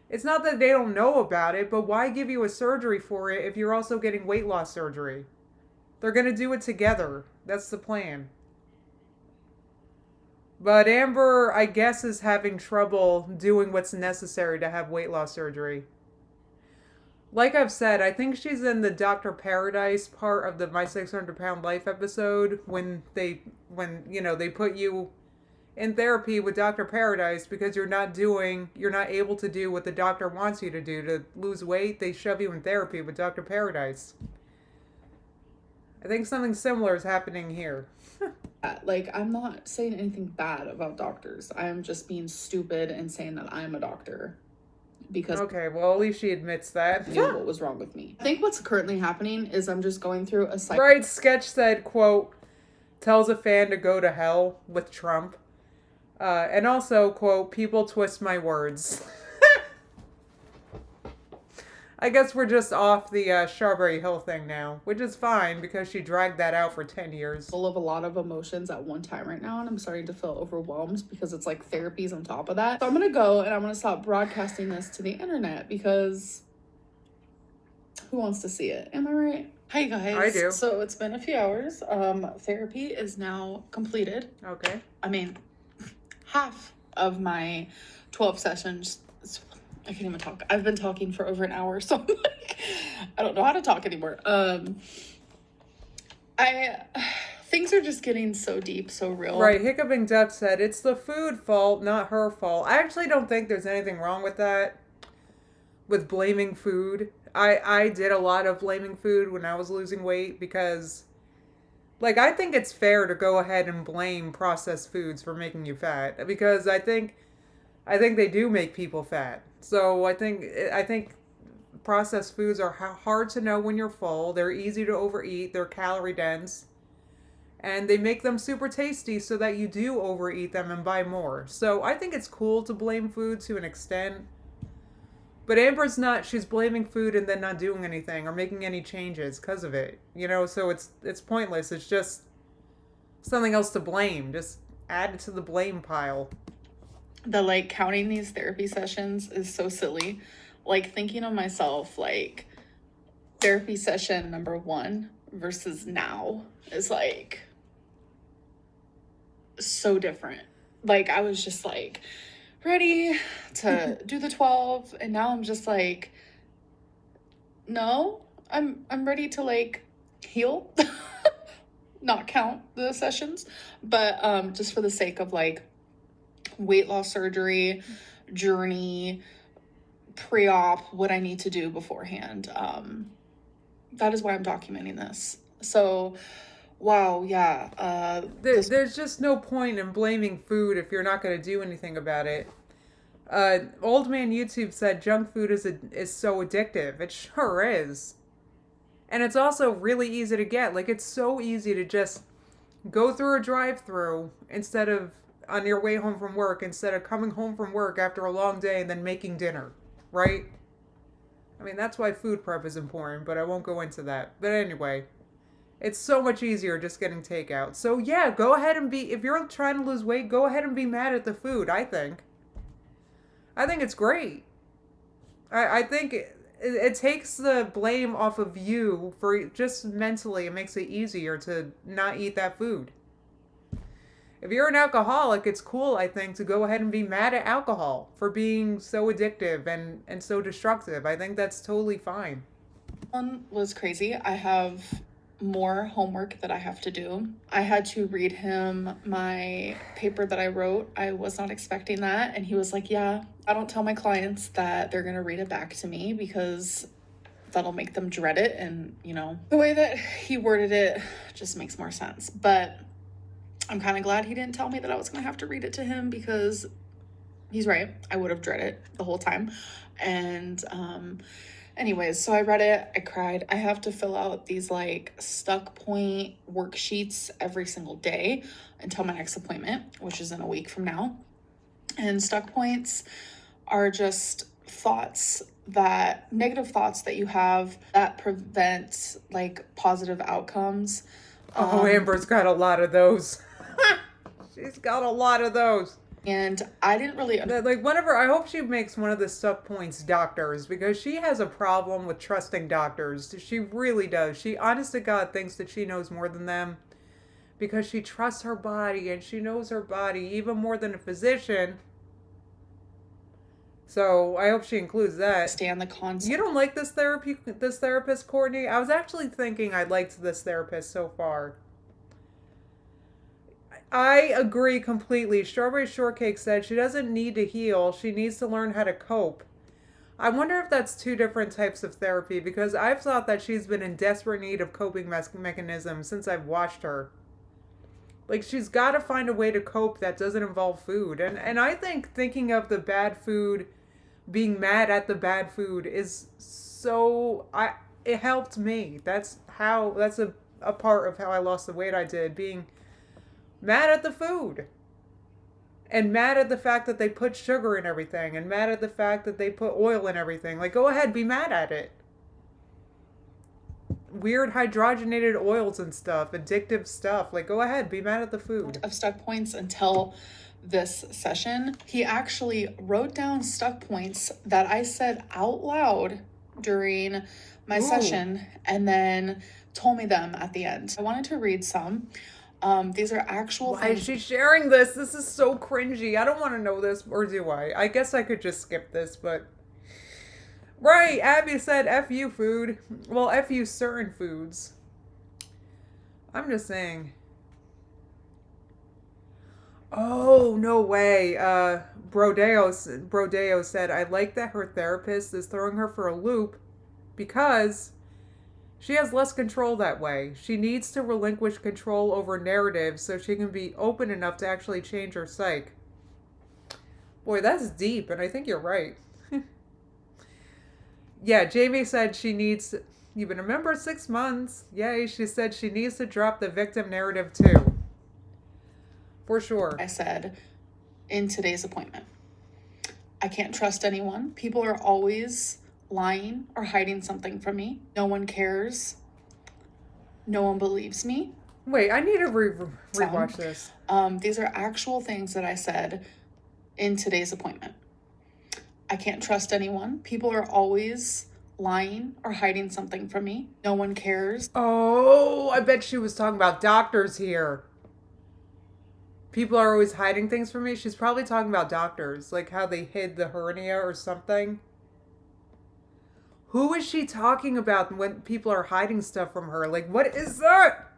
it's not that they don't know about it, but why give you a surgery for it if you're also getting weight loss surgery? They're going to do it together. That's the plan. But Amber, I guess, is having trouble doing what's necessary to have weight loss surgery. Like I've said, I think she's in the Dr. Paradise part of the My 600 Pound Life episode when they put you in therapy with Dr. Paradise because you're not able to do what the doctor wants you to do to lose weight. They shove you in therapy with Dr. Paradise. I think something similar is happening here. Like, I'm not saying anything bad about doctors. I'm just being stupid and saying that I'm a doctor. Because okay, well, at least she admits that. I knew what was wrong with me. I think what's currently happening is I'm just going through a cycle. Right, Sketch said, quote, tells a fan to go to hell with Trump. And also, quote, people twist my words. I guess we're just off the Strawberry Hill thing now, which is fine because she dragged that out for 10 years. Full of a lot of emotions at one time right now, and I'm starting to feel overwhelmed because it's like therapies on top of that. So I'm gonna go and I'm gonna stop broadcasting this to the internet because who wants to see it? Am I right? Hi guys. I do. So it's been a few hours. Therapy is now completed. Okay. I mean, half of my 12 sessions. I can't even talk. I've been talking for over an hour, so I'm like, I don't know how to talk anymore. Things are just getting so deep, so real. Right, Hiccuping Duck said, it's the food fault, not her fault. I actually don't think there's anything wrong with that, with blaming food. I did a lot of blaming food when I was losing weight because, like, I think it's fair to go ahead and blame processed foods for making you fat because I think they do make people fat. So I think processed foods are hard to know when you're full. They're easy to overeat. They're calorie dense. And they make them super tasty so that you do overeat them and buy more. So I think it's cool to blame food to an extent. But Amber's not. She's blaming food and then not doing anything or making any changes because of it. So it's pointless. It's just something else to blame. Just add it to the blame pile. The like counting these therapy sessions is so silly. Like thinking of myself like therapy session number 1 versus now is like so different. Like I was just like ready to do the 12 and now I'm just like no, I'm ready to like heal. Not count the sessions, but just for the sake of like weight loss surgery, journey, pre-op, what I need to do beforehand. That is why I'm documenting this. So, wow, yeah. There's just no point in blaming food if you're not going to do anything about it. Old Man YouTube said junk food is so addictive. It sure is. And it's also really easy to get. Like, it's so easy to just go through a drive-thru instead of on your way home from work instead of coming home from work after a long day and then making dinner, right? I mean, that's why food prep is important, but I won't go into that. But anyway, it's so much easier just getting takeout. So yeah, go ahead and if you're trying to lose weight, go ahead and be mad at the food, I think. I think it's great. I think it takes the blame off of you for just mentally, it makes it easier to not eat that food. If you're an alcoholic, it's cool, I think, to go ahead and be mad at alcohol for being so addictive and so destructive. I think that's totally fine. One was crazy. I have more homework that I have to do. I had to read him my paper that I wrote. I was not expecting that. And he was like, yeah, I don't tell my clients that they're going to read it back to me because that'll make them dread it. And, you know, the way that he worded it just makes more sense. But I'm kind of glad he didn't tell me that I was going to have to read it to him, because he's right. I would have dreaded it the whole time. And, anyways, so I read it, I cried. I have to fill out these like stuck point worksheets every single day until my next appointment, which is in a week from now. And stuck points are just negative thoughts that you have that prevent like positive outcomes. Oh, Amber's got a lot of those. She's got a lot of those. And I didn't really... Like, whenever, I hope she makes one of the stuck points doctors, because she has a problem with trusting doctors. She really does. She, honest to God, thinks that she knows more than them, because she trusts her body, and she knows her body even more than a physician. So, I hope she includes that. Stand the concept. You don't like this therapist, Courtney? I was actually thinking I liked this therapist so far. I agree completely. Strawberry Shortcake said she doesn't need to heal. She needs to learn how to cope. I wonder if that's two different types of therapy, because I've thought that she's been in desperate need of coping mechanisms since I've watched her. Like, she's got to find a way to cope that doesn't involve food. And I think thinking of the bad food, being mad at the bad food is so... It helped me. That's a part of how I lost the weight I did, being mad at the food. And mad at the fact that they put sugar in everything. And mad at the fact that they put oil in everything. Like, go ahead, be mad at it. Weird hydrogenated oils and stuff. Addictive stuff. Like, go ahead, be mad at the food. Of stuck points until this session. He actually wrote down stuck points that I said out loud during my session, and then told me them at the end. I wanted to read some. These are actual Why is she sharing this? This is so cringy. I don't want to know this, or do I? I guess I could just skip this, but... Right, Abby said, F you, food. Well, F you, certain foods. I'm just saying. Oh, no way. Brodeo said, I like that her therapist is throwing her for a loop because... she has less control that way. She needs to relinquish control over narratives so she can be open enough to actually change her psyche. Boy, that's deep, and I think you're right. Yeah, Jamie said she needs... You've been a member 6 months. Yay, she said she needs to drop the victim narrative too. For sure. I said in today's appointment, I can't trust anyone. People are always lying or hiding something from me. No one cares. No one believes me. Wait, I need to rewatch this. These are actual things that I said in today's appointment. I can't trust anyone. People are always lying or hiding something from me. No one cares. Oh, I bet she was talking about doctors here. People are always hiding things from me. She's probably talking about doctors, like how they hid the hernia or something. Who is she talking about when people are hiding stuff from her? Like, what is that?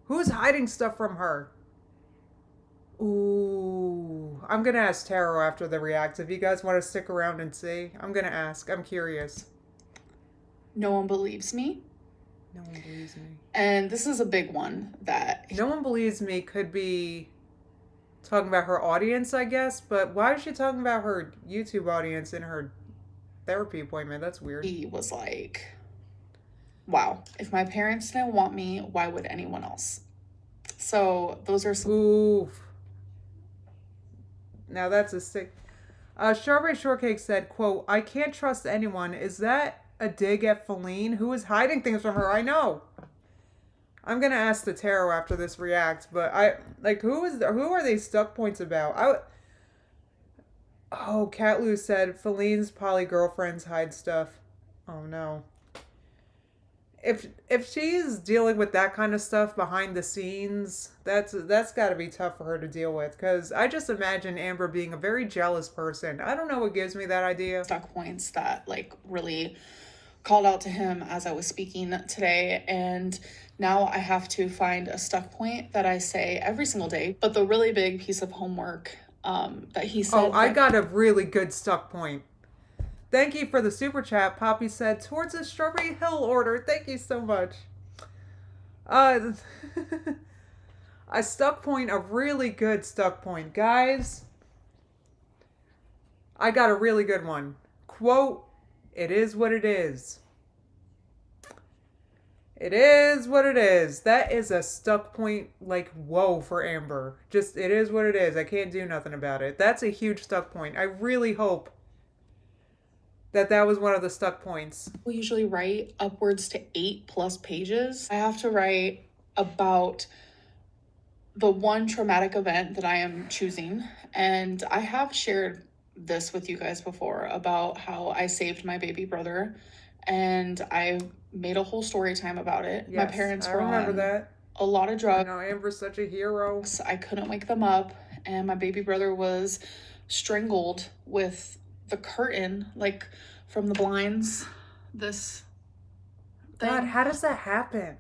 Who's hiding stuff from her? Ooh. I'm going to ask Taro after the react. If you guys want to stick around and see, I'm going to ask. I'm curious. No one believes me. No one believes me. And this is a big one that... No one believes me could be talking about her audience, I guess. But why is she talking about her YouTube audience in her therapy appointment? That's weird. He was like, wow, if my parents didn't want me, why would anyone else? So those are some... Oof. Now that's a stick. Strawberry Shortcake said, quote, I can't trust anyone. Is that a dig at Feline? Who is hiding things from her? I know. I'm going to ask the tarot after this react, but who are they stuck points about? Oh, Catlu said Feline's poly girlfriends hide stuff. Oh no. If she's dealing with that kind of stuff behind the scenes, that's got to be tough for her to deal with, because I just imagine Amber being a very jealous person. I don't know what gives me that idea. Stuck points that like really called out to him as I was speaking today, and now I have to find a stuck point that I say every single day. But the really big piece of homework that he said. Oh, I got a really good stuck point. Thank you for the super chat. Poppy said, towards a Strawberry Hill order. Thank you so much. A stuck point, a really good stuck point. Guys, I got a really good one. Quote, it is what it is. It is what it is. That is a stuck point, like, whoa, for Amber. Just, it is what it is. I can't do nothing about it. That's a huge stuck point. I really hope that was one of the stuck points. We usually write upwards to 8+ pages. I have to write about the one traumatic event that I am choosing. And I have shared this with you guys before about how I saved my baby brother, and I made a whole story time about it. Yes, my parents were on that. A lot of drugs. I know Amber's such a hero. I couldn't wake them up, and my baby brother was strangled with the curtain, like from the blinds. This thing. God, how does that happen?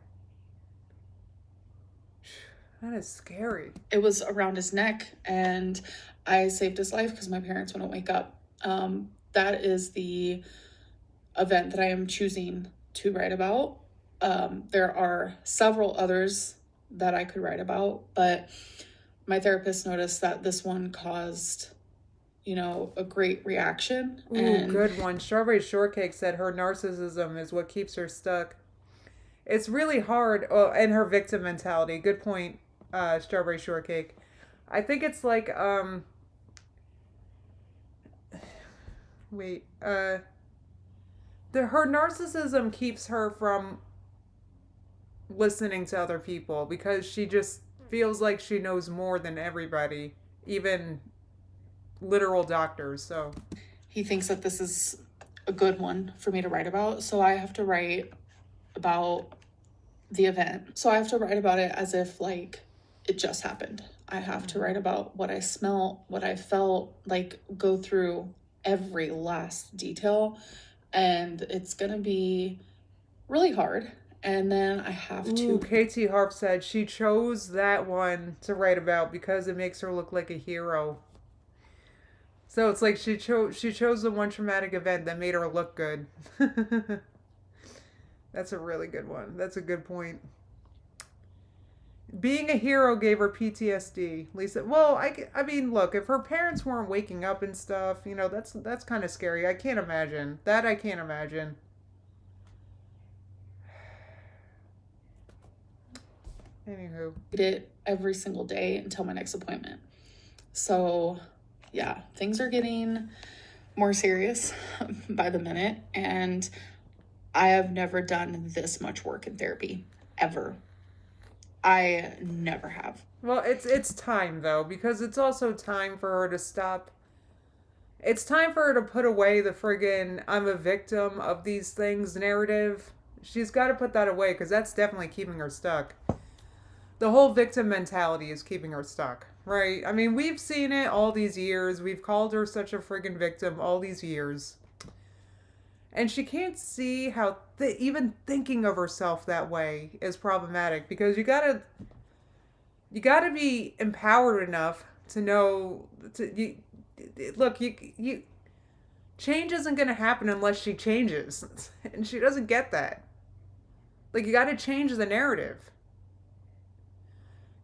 That is scary. It was around his neck, and I saved his life because my parents wouldn't wake up. That is the event that I am choosing to write about. There are several others that I could write about, but my therapist noticed that this one caused, a great reaction. Ooh, and good one. Strawberry Shortcake said her narcissism is what keeps her stuck. It's really hard. Oh, and her victim mentality. Good point, Strawberry Shortcake. I think it's like, her narcissism keeps her from listening to other people because she just feels like she knows more than everybody, even literal doctors. So he thinks that this is a good one for me to write about. So I have to write about the event. So I have to write about it as if like it just happened. I have to write about what I smelled, what I felt, like go through every last detail. And it's going to be really hard. And then I have to... KT Harp said she chose that one to write about because it makes her look like a hero. So it's like she chose the one traumatic event that made her look good. That's a really good one. That's a good point. Being a hero gave her PTSD. Lisa, well, I mean, look, if her parents weren't waking up and stuff, that's kind of scary. I can't imagine. That I can't imagine. Anywho. It every single day until my next appointment. So, yeah, things are getting more serious by the minute, and I have never done this much work in therapy, ever. I never have. Well, it's time, though, because it's also time for her to stop. It's time for her to put away the friggin' I'm a victim of these things narrative. She's got to put that away, because that's definitely keeping her stuck. The whole victim mentality is keeping her stuck, right? I mean, we've seen it all these years. We've called her such a friggin' victim all these years. And she can't see how even thinking of herself that way is problematic, because you gotta be empowered enough to know you change isn't gonna happen unless she changes, and she doesn't get that. Like, you gotta change the narrative.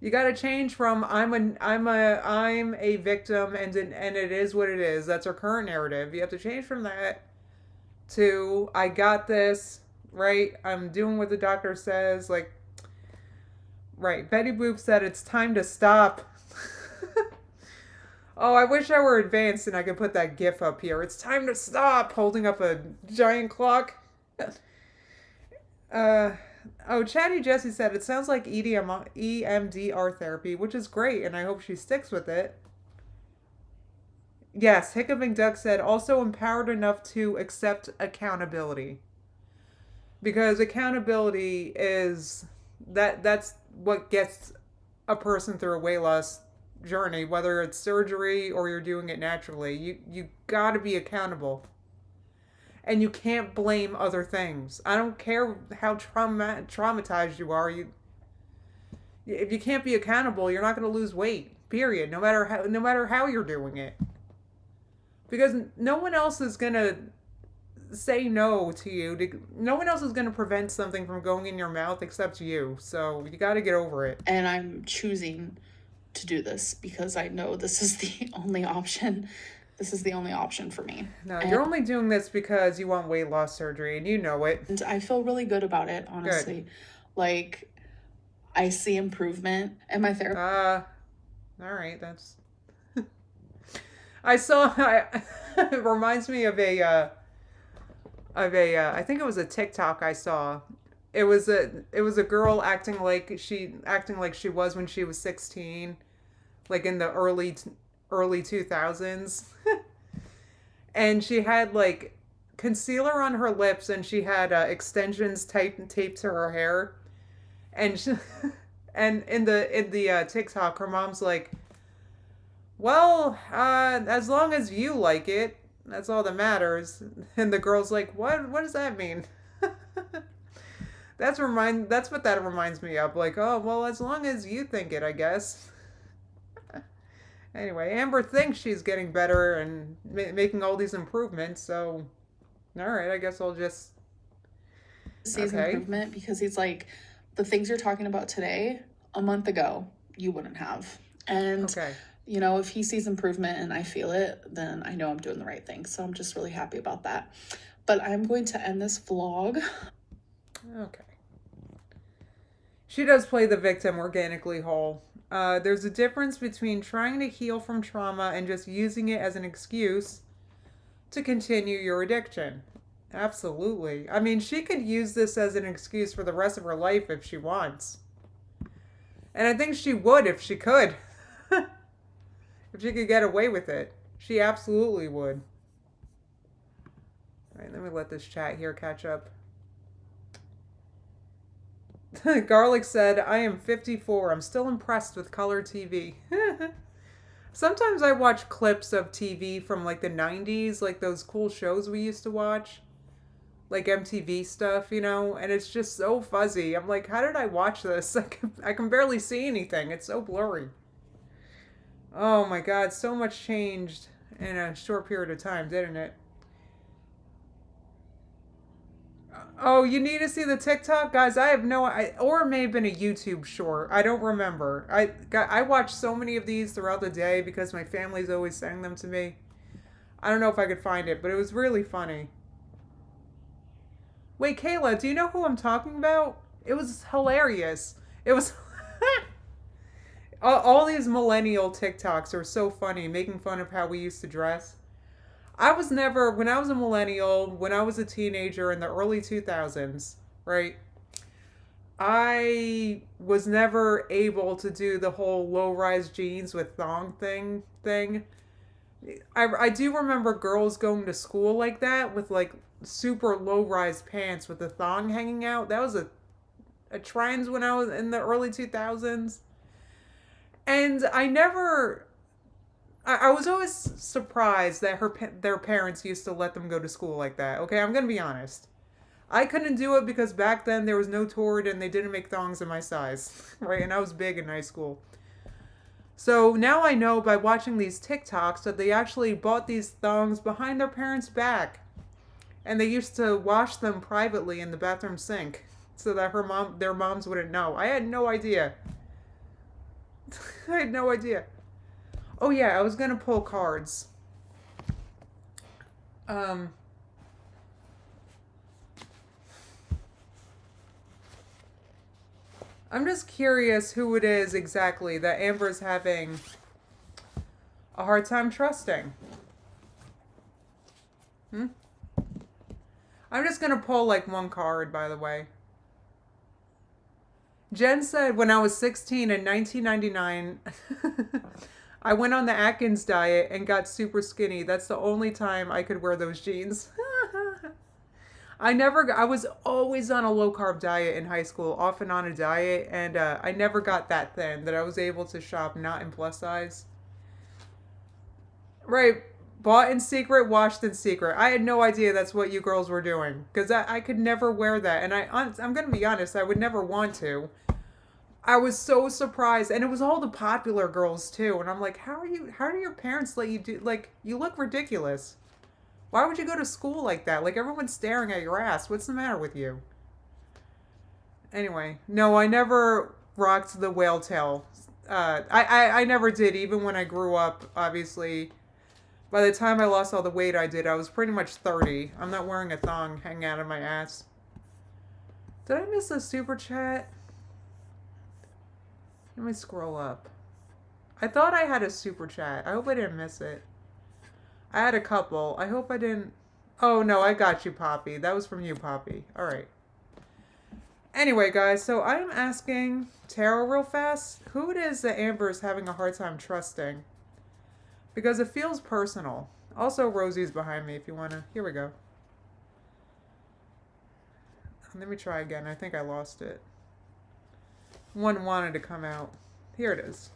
You gotta change from I'm a victim and it is what it is. That's her current narrative. You have to change from that to I got this, right? I'm doing what the doctor says, like, right. Betty Boop said it's time to stop. Oh, I wish I were advanced and I could put that gif up here. It's time to stop, holding up a giant clock. Chatty Jesse said it sounds like EMDR therapy, which is great, and I hope she sticks with it. Yes, Hiccuping Duck said also empowered enough to accept accountability. Because accountability is that's what gets a person through a weight loss journey, whether it's surgery or you're doing it naturally. You got to be accountable. And you can't blame other things. I don't care how traumatized you are. If you can't be accountable, you're not going to lose weight. Period. No matter how you're doing it. Because no one else is going to say no to you. No one else is going to prevent something from going in your mouth except you. So you got to get over it. And I'm choosing to do this because I know this is the only option. This is the only option for me. No, you're only doing this because you want weight loss surgery, and you know it. And I feel really good about it, honestly. Good. Like, I see improvement, and my therapist. All right, that's. It reminds me of a. I think it was a TikTok I saw. It was a girl acting like she was when she was 16, like in the early 2000s. And she had like concealer on her lips, and she had extensions taped to her hair. And and in the TikTok, her mom's like, "Well, as long as you like it, that's all that matters." And the girl's like, "What? What does that mean?" That's what that reminds me of. Like, oh well, as long as you think it, I guess. Anyway, Amber thinks she's getting better and making all these improvements, so all right, I guess I'll just sees improvement because he's like, the things you're talking about today, a month ago, you wouldn't have. And, you know, if he sees improvement and I feel it, then I know I'm doing the right thing. So I'm just really happy about that. But I'm going to end this vlog. Okay. She does play the victim organically whole. There's a difference between trying to heal from trauma and just using it as an excuse to continue your addiction. Absolutely. I mean, she could use this as an excuse for the rest of her life if she wants. And I think she would if she could. If she could get away with it. She absolutely would. All right, let me let this chat here catch up. Garlic said, "I am 54. I'm still impressed with color TV." Sometimes I watch clips of TV from like the 90s, like those cool shows we used to watch. Like MTV stuff, you know, and it's just so fuzzy. I'm like, how did I watch this? I can barely see anything. It's so blurry. Oh my God, so much changed in a short period of time, didn't it? Oh, you need to see the TikTok? Guys, I have or it may have been a YouTube short. I don't remember. I watch so many of these throughout the day because my family's always sending them to me. I don't know if I could find it, but it was really funny. Wait, Kayla, do you know who I'm talking about? It was hilarious. It was... all these millennial TikToks are so funny, making fun of how we used to dress. I was never, when I was a millennial, when I was a teenager in the early 2000s, right? I was never able to do the whole low-rise jeans with thong thing. I do remember girls going to school like that with like super low-rise pants with the thong hanging out. That was a trend when I was in the early 2000s. And I was always surprised that their parents used to let them go to school like that. Okay, I'm going to be honest. I couldn't do it because back then there was no Tord and they didn't make thongs in my size, right? And I was big in high school. So now I know by watching these TikToks that they actually bought these thongs behind their parents' back. And they used to wash them privately in the bathroom sink so that their moms wouldn't know. I had no idea. I had no idea. Oh yeah, I was gonna pull cards. I'm just curious who it is exactly that Amber's having a hard time trusting. I'm just gonna pull like one card, by the way. Jen said, when I was 16 in 1999, I went on the Atkins diet and got super skinny. That's the only time I could wear those jeans. I was always on a low-carb diet in high school, off and on a diet, and I never got that thin, that I was able to shop not in plus size. Right, Bought in secret, washed in secret. I had no idea that's what you girls were doing. Because I could never wear that. And I'm going to be honest, I would never want to. I was so surprised. And it was all the popular girls, too. And I'm like, how do your parents let you do, like, you look ridiculous. Why would you go to school like that? Like, everyone's staring at your ass. What's the matter with you? Anyway, no, I never rocked the whale tail. I never did, even when I grew up, obviously. By the time I lost all the weight I did, I was pretty much 30. I'm not wearing a thong hanging out of my ass. Did I miss a super chat? Let me scroll up. I thought I had a super chat. I hope I didn't miss it. I had a couple. I hope I didn't... Oh, no, I got you, Poppy. That was from you, Poppy. All right. Anyway, guys, so I'm asking Tara real fast who it is that Amber is having a hard time trusting. Because it feels personal. Also, Rosie's behind me if you want to. Here we go. Let me try again. I think I lost it. One wanted to come out. Here it is.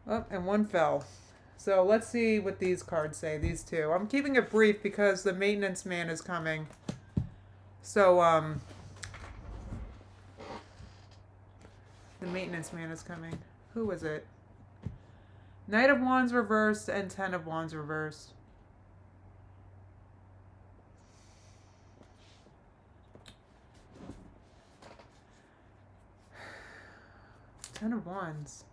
Oh, and one fell. So let's see what these cards say, these two. I'm keeping it brief because the maintenance man is coming. So, the maintenance man is coming. Who was it? Knight of Wands reversed and Ten of Wands reversed. Ten of Wands.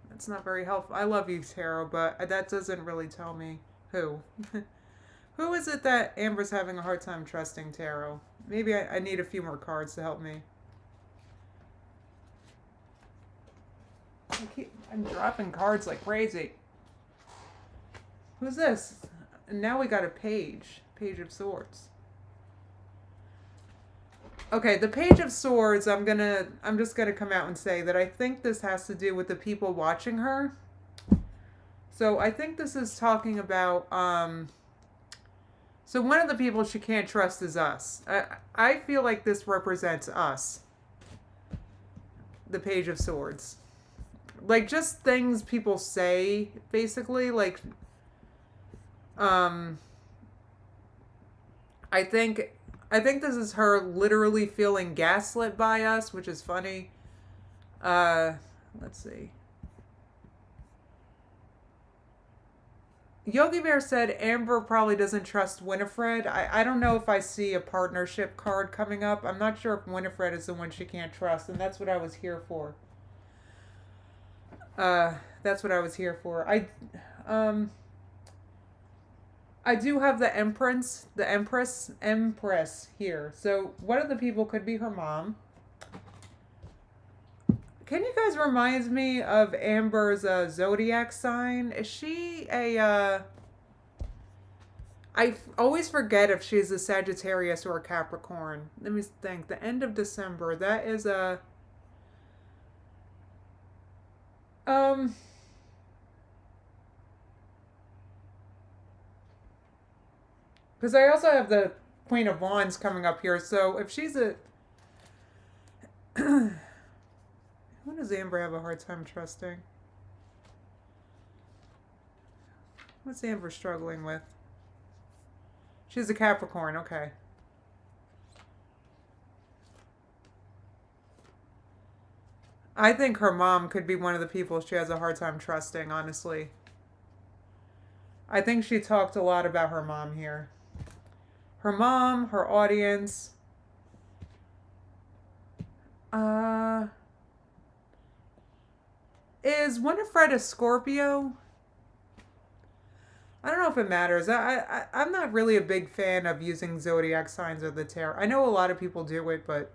That's not very helpful. I love you, Tarot, but that doesn't really tell me who. Who is it that Amber's having a hard time trusting, Tarot? Maybe I need a few more cards to help me. I'm dropping cards like crazy. Who's this? And now we got a page. Page of Swords. Okay, the Page of Swords, I'm just gonna come out and say that I think this has to do with the people watching her. So I think this is talking about, so one of the people she can't trust is us. I feel like this represents us. The Page of Swords. Like, just things people say, basically, like, I think this is her literally feeling gaslit by us, which is funny. Let's see. Yogi Bear said Amber probably doesn't trust Winifred. I don't know if I see a partnership card coming up. I'm not sure if Winifred is the one she can't trust, and that's what I was here for. That's what I was here for. I do have the Empress here. So one of the people could be her mom. Can you guys remind me of Amber's zodiac sign? Is she a I always forget if she's a Sagittarius or a Capricorn. Let me think. The end of December. That is a because I also have the Queen of Wands coming up here. So if she's a who does Amber have a hard time trusting? What's Amber struggling with? She's a Capricorn, okay. I think her mom could be one of the people she has a hard time trusting, honestly. I think she talked a lot about her mom here. Her mom, her audience. Is Winifred a Scorpio? I don't know if it matters. I'm not really a big fan of using zodiac signs or the tarot. I know a lot of people do it, but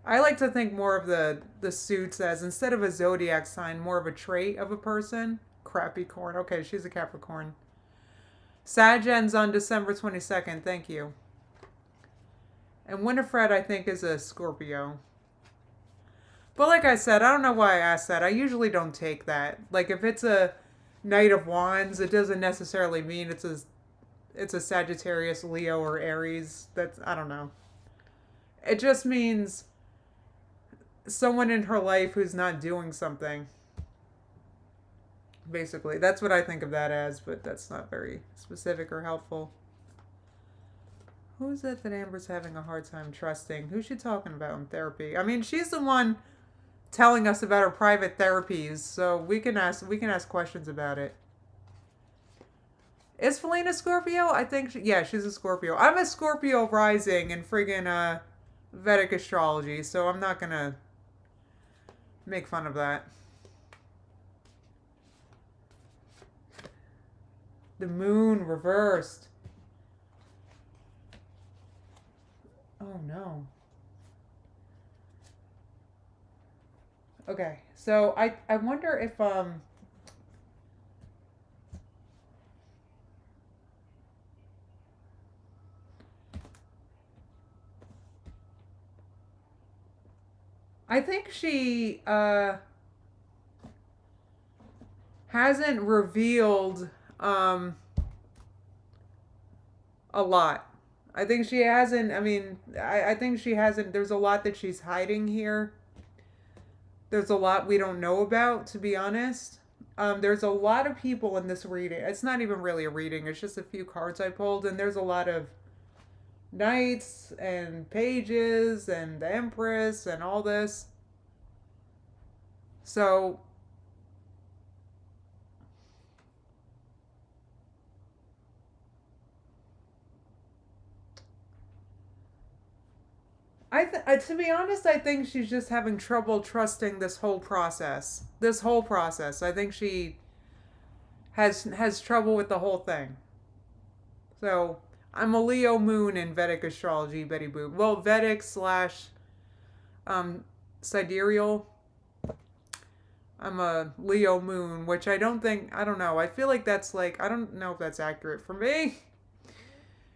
I like to think more of the suits as, instead of a zodiac sign, more of a trait of a person. Crappy corn. Okay, she's a Capricorn. Sag ends on December 22nd. Thank you. And Winifred, I think, is a Scorpio. But like I said, I don't know why I asked that. I usually don't take that. Like, if it's a Knight of Wands, it doesn't necessarily mean it's a Sagittarius, Leo, or Aries. I don't know. It just means someone in her life who's not doing something. basically. That's what I think of that as, but that's not very specific or helpful. Who is it that Amber's having a hard time trusting? Who's she talking about in therapy? I mean, she's the one telling us about her private therapies, so we can ask questions about it. Is Felina Scorpio? I think yeah, she's a Scorpio. I'm a Scorpio rising in friggin' Vedic astrology, so I'm not gonna make fun of that. The moon reversed. Oh no. Okay, so I wonder if I think she hasn't revealed a lot. I think she hasn't, I mean, I think she hasn't, there's a lot that she's hiding here. There's a lot we don't know about, to be honest. There's a lot of people in this reading. It's not even really a reading, it's just a few cards I pulled, and there's a lot of knights and pages and the Empress and all this. So to be honest, I think she's just having trouble trusting this whole process. This whole process. I think she has trouble with the whole thing. So I'm a Leo moon in Vedic astrology, Betty Boop. Well, Vedic slash sidereal. I'm a Leo moon, which I don't know. I feel like that's like, I don't know if that's accurate for me.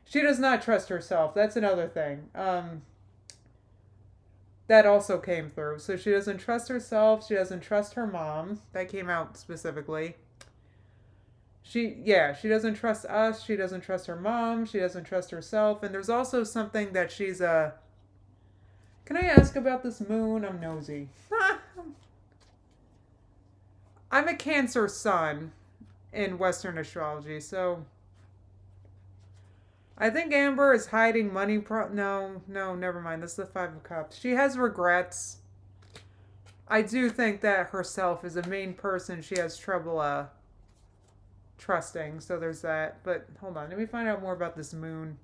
She does not trust herself. That's another thing. That also came through. So she doesn't trust herself. She doesn't trust her mom. That came out specifically. She doesn't trust us. She doesn't trust her mom. She doesn't trust herself. And there's also something that she's Can I ask about this moon? I'm nosy. I'm a Cancer sun in Western astrology, so I think Amber is hiding money. No, never mind. This is the Five of Cups. She has regrets. I do think that herself is a main person she has trouble trusting, so there's that. But hold on, let me find out more about this moon.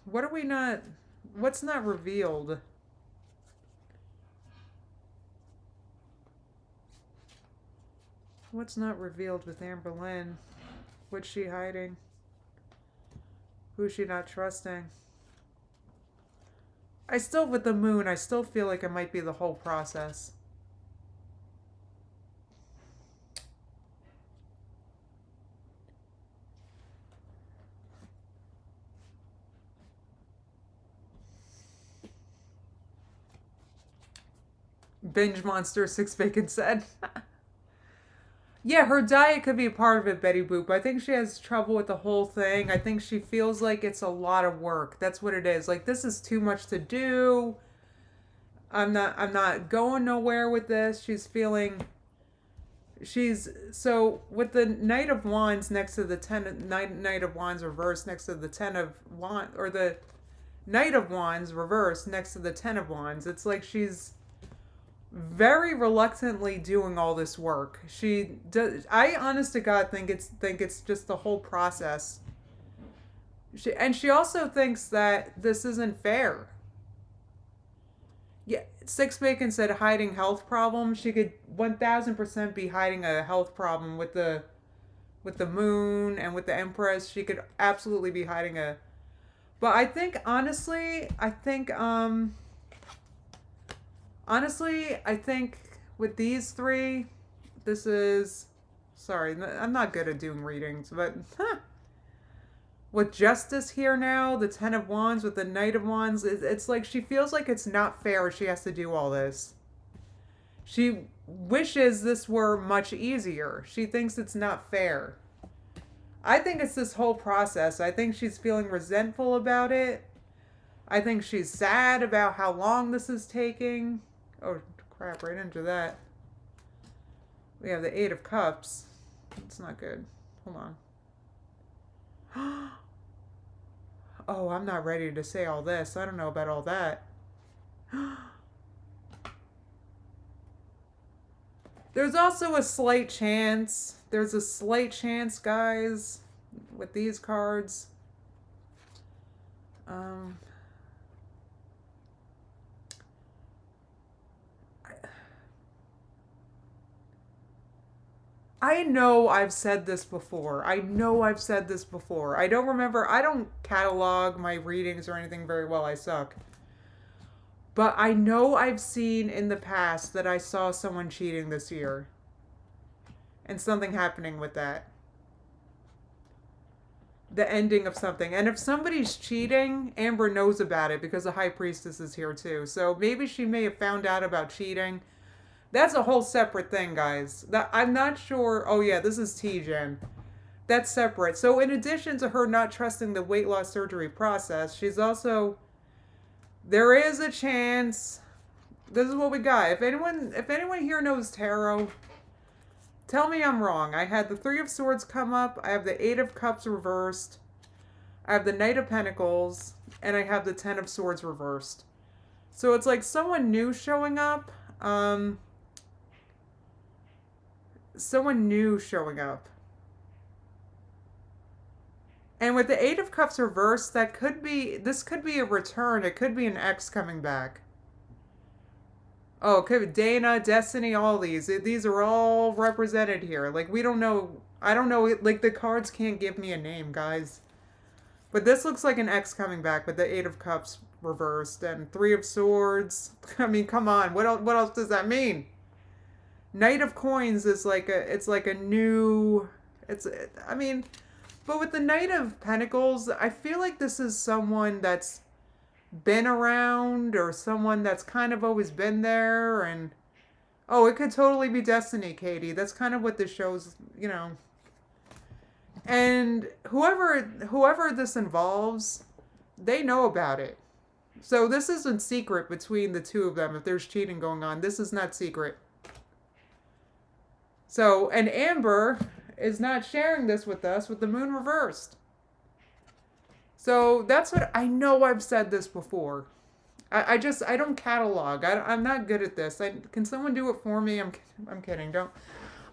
What's not revealed? What's not revealed with Amber Lynn? What's she hiding? Who's she not trusting? With the moon, I still feel like it might be the whole process. Binge Monster 6 Bacon said. Yeah, her diet could be a part of it, Betty Boop. I think she has trouble with the whole thing. I think she feels like it's a lot of work. That's what it is. Like, this is too much to do. I'm not going nowhere with this. So with the Knight of Wands next to the Knight of Wands reversed next to the Ten of Wands, or the Knight of Wands reversed next to the Ten of Wands. It's like she's very reluctantly doing all this work. She does. I, honest to God, think it's just the whole process. She also thinks that this isn't fair. Yeah, Six Bacon said hiding health problems. She could 1000% be hiding a health problem with the moon and with the Empress. She could absolutely be hiding a. But I think honestly, I think with these three, this is... Sorry, I'm not good at doing readings, but... With Justice here now, the Ten of Wands with the Knight of Wands, it's like she feels like it's not fair she has to do all this. She wishes this were much easier. She thinks it's not fair. I think it's this whole process. I think she's feeling resentful about it. I think she's sad about how long this is taking. Oh, crap, right into that. We have the Eight of Cups. It's not good. Hold on. Oh, I'm not ready to say all this. I don't know about all that. There's also a slight chance. There's a slight chance, guys, with these cards. I know I've said this before. I don't remember. I don't catalog my readings or anything very well. I suck. But I know I've seen in the past that I saw someone cheating this year. And something happening with that. The ending of something. And if somebody's cheating, Amber knows about it because the High Priestess is here too. So maybe she may have found out about cheating. That's a whole separate thing, guys. I'm not sure. Oh, yeah, this is T-Gen. That's separate. So in addition to her not trusting the weight loss surgery process, she's also... There is a chance... This is what we got. If anyone here knows tarot, tell me I'm wrong. I had the Three of Swords come up. I have the Eight of Cups reversed. I have the Knight of Pentacles. And I have the Ten of Swords reversed. So it's like someone new showing up. Someone new showing up. And with the Eight of Cups reversed, this could be a return. It could be an ex coming back. Oh, it could be Dana, Destiny, all these. These are all represented here. Like, we don't know. I don't know. Like, the cards can't give me a name, guys. But this looks like an ex coming back with the Eight of Cups reversed and Three of Swords. I mean, come on. What else does that mean? Knight of Coins is like a new, I mean, but with the Knight of Pentacles, I feel like this is someone that's been around or someone that's kind of always been there. And, oh, it could totally be Destiny, Katie. That's kind of what this shows, you know. And whoever this involves, they know about it. So this isn't secret between the two of them. If there's cheating going on, this is not secret. So, and Amber is not sharing this with us with the moon reversed. So that's what, I know I've said this before. I don't catalog. I'm not good at this. Can someone do it for me? I'm kidding. Don't.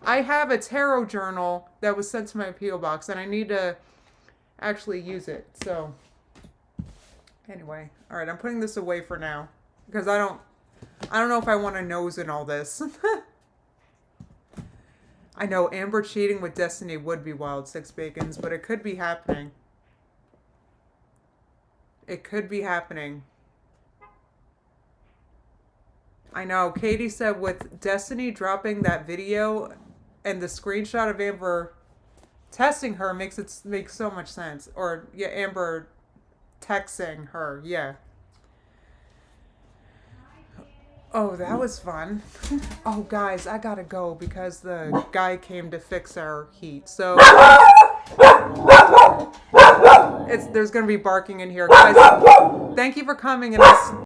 I have a tarot journal that was sent to my P.O. box and I need to actually use it. So, anyway. All right, I'm putting this away for now because I don't know if I want to nose in all this. I know Amber cheating with Destiny would be wild, Six Bacons, but it could be happening. It could be happening. I know. Katie said with Destiny dropping that video and the screenshot of Amber testing her makes so much sense. Or, yeah, Amber texting her. Yeah. Oh, that was fun. Oh, guys, I gotta go because the guy came to fix our heat. So, there's gonna be barking in here. Guys, thank you for coming and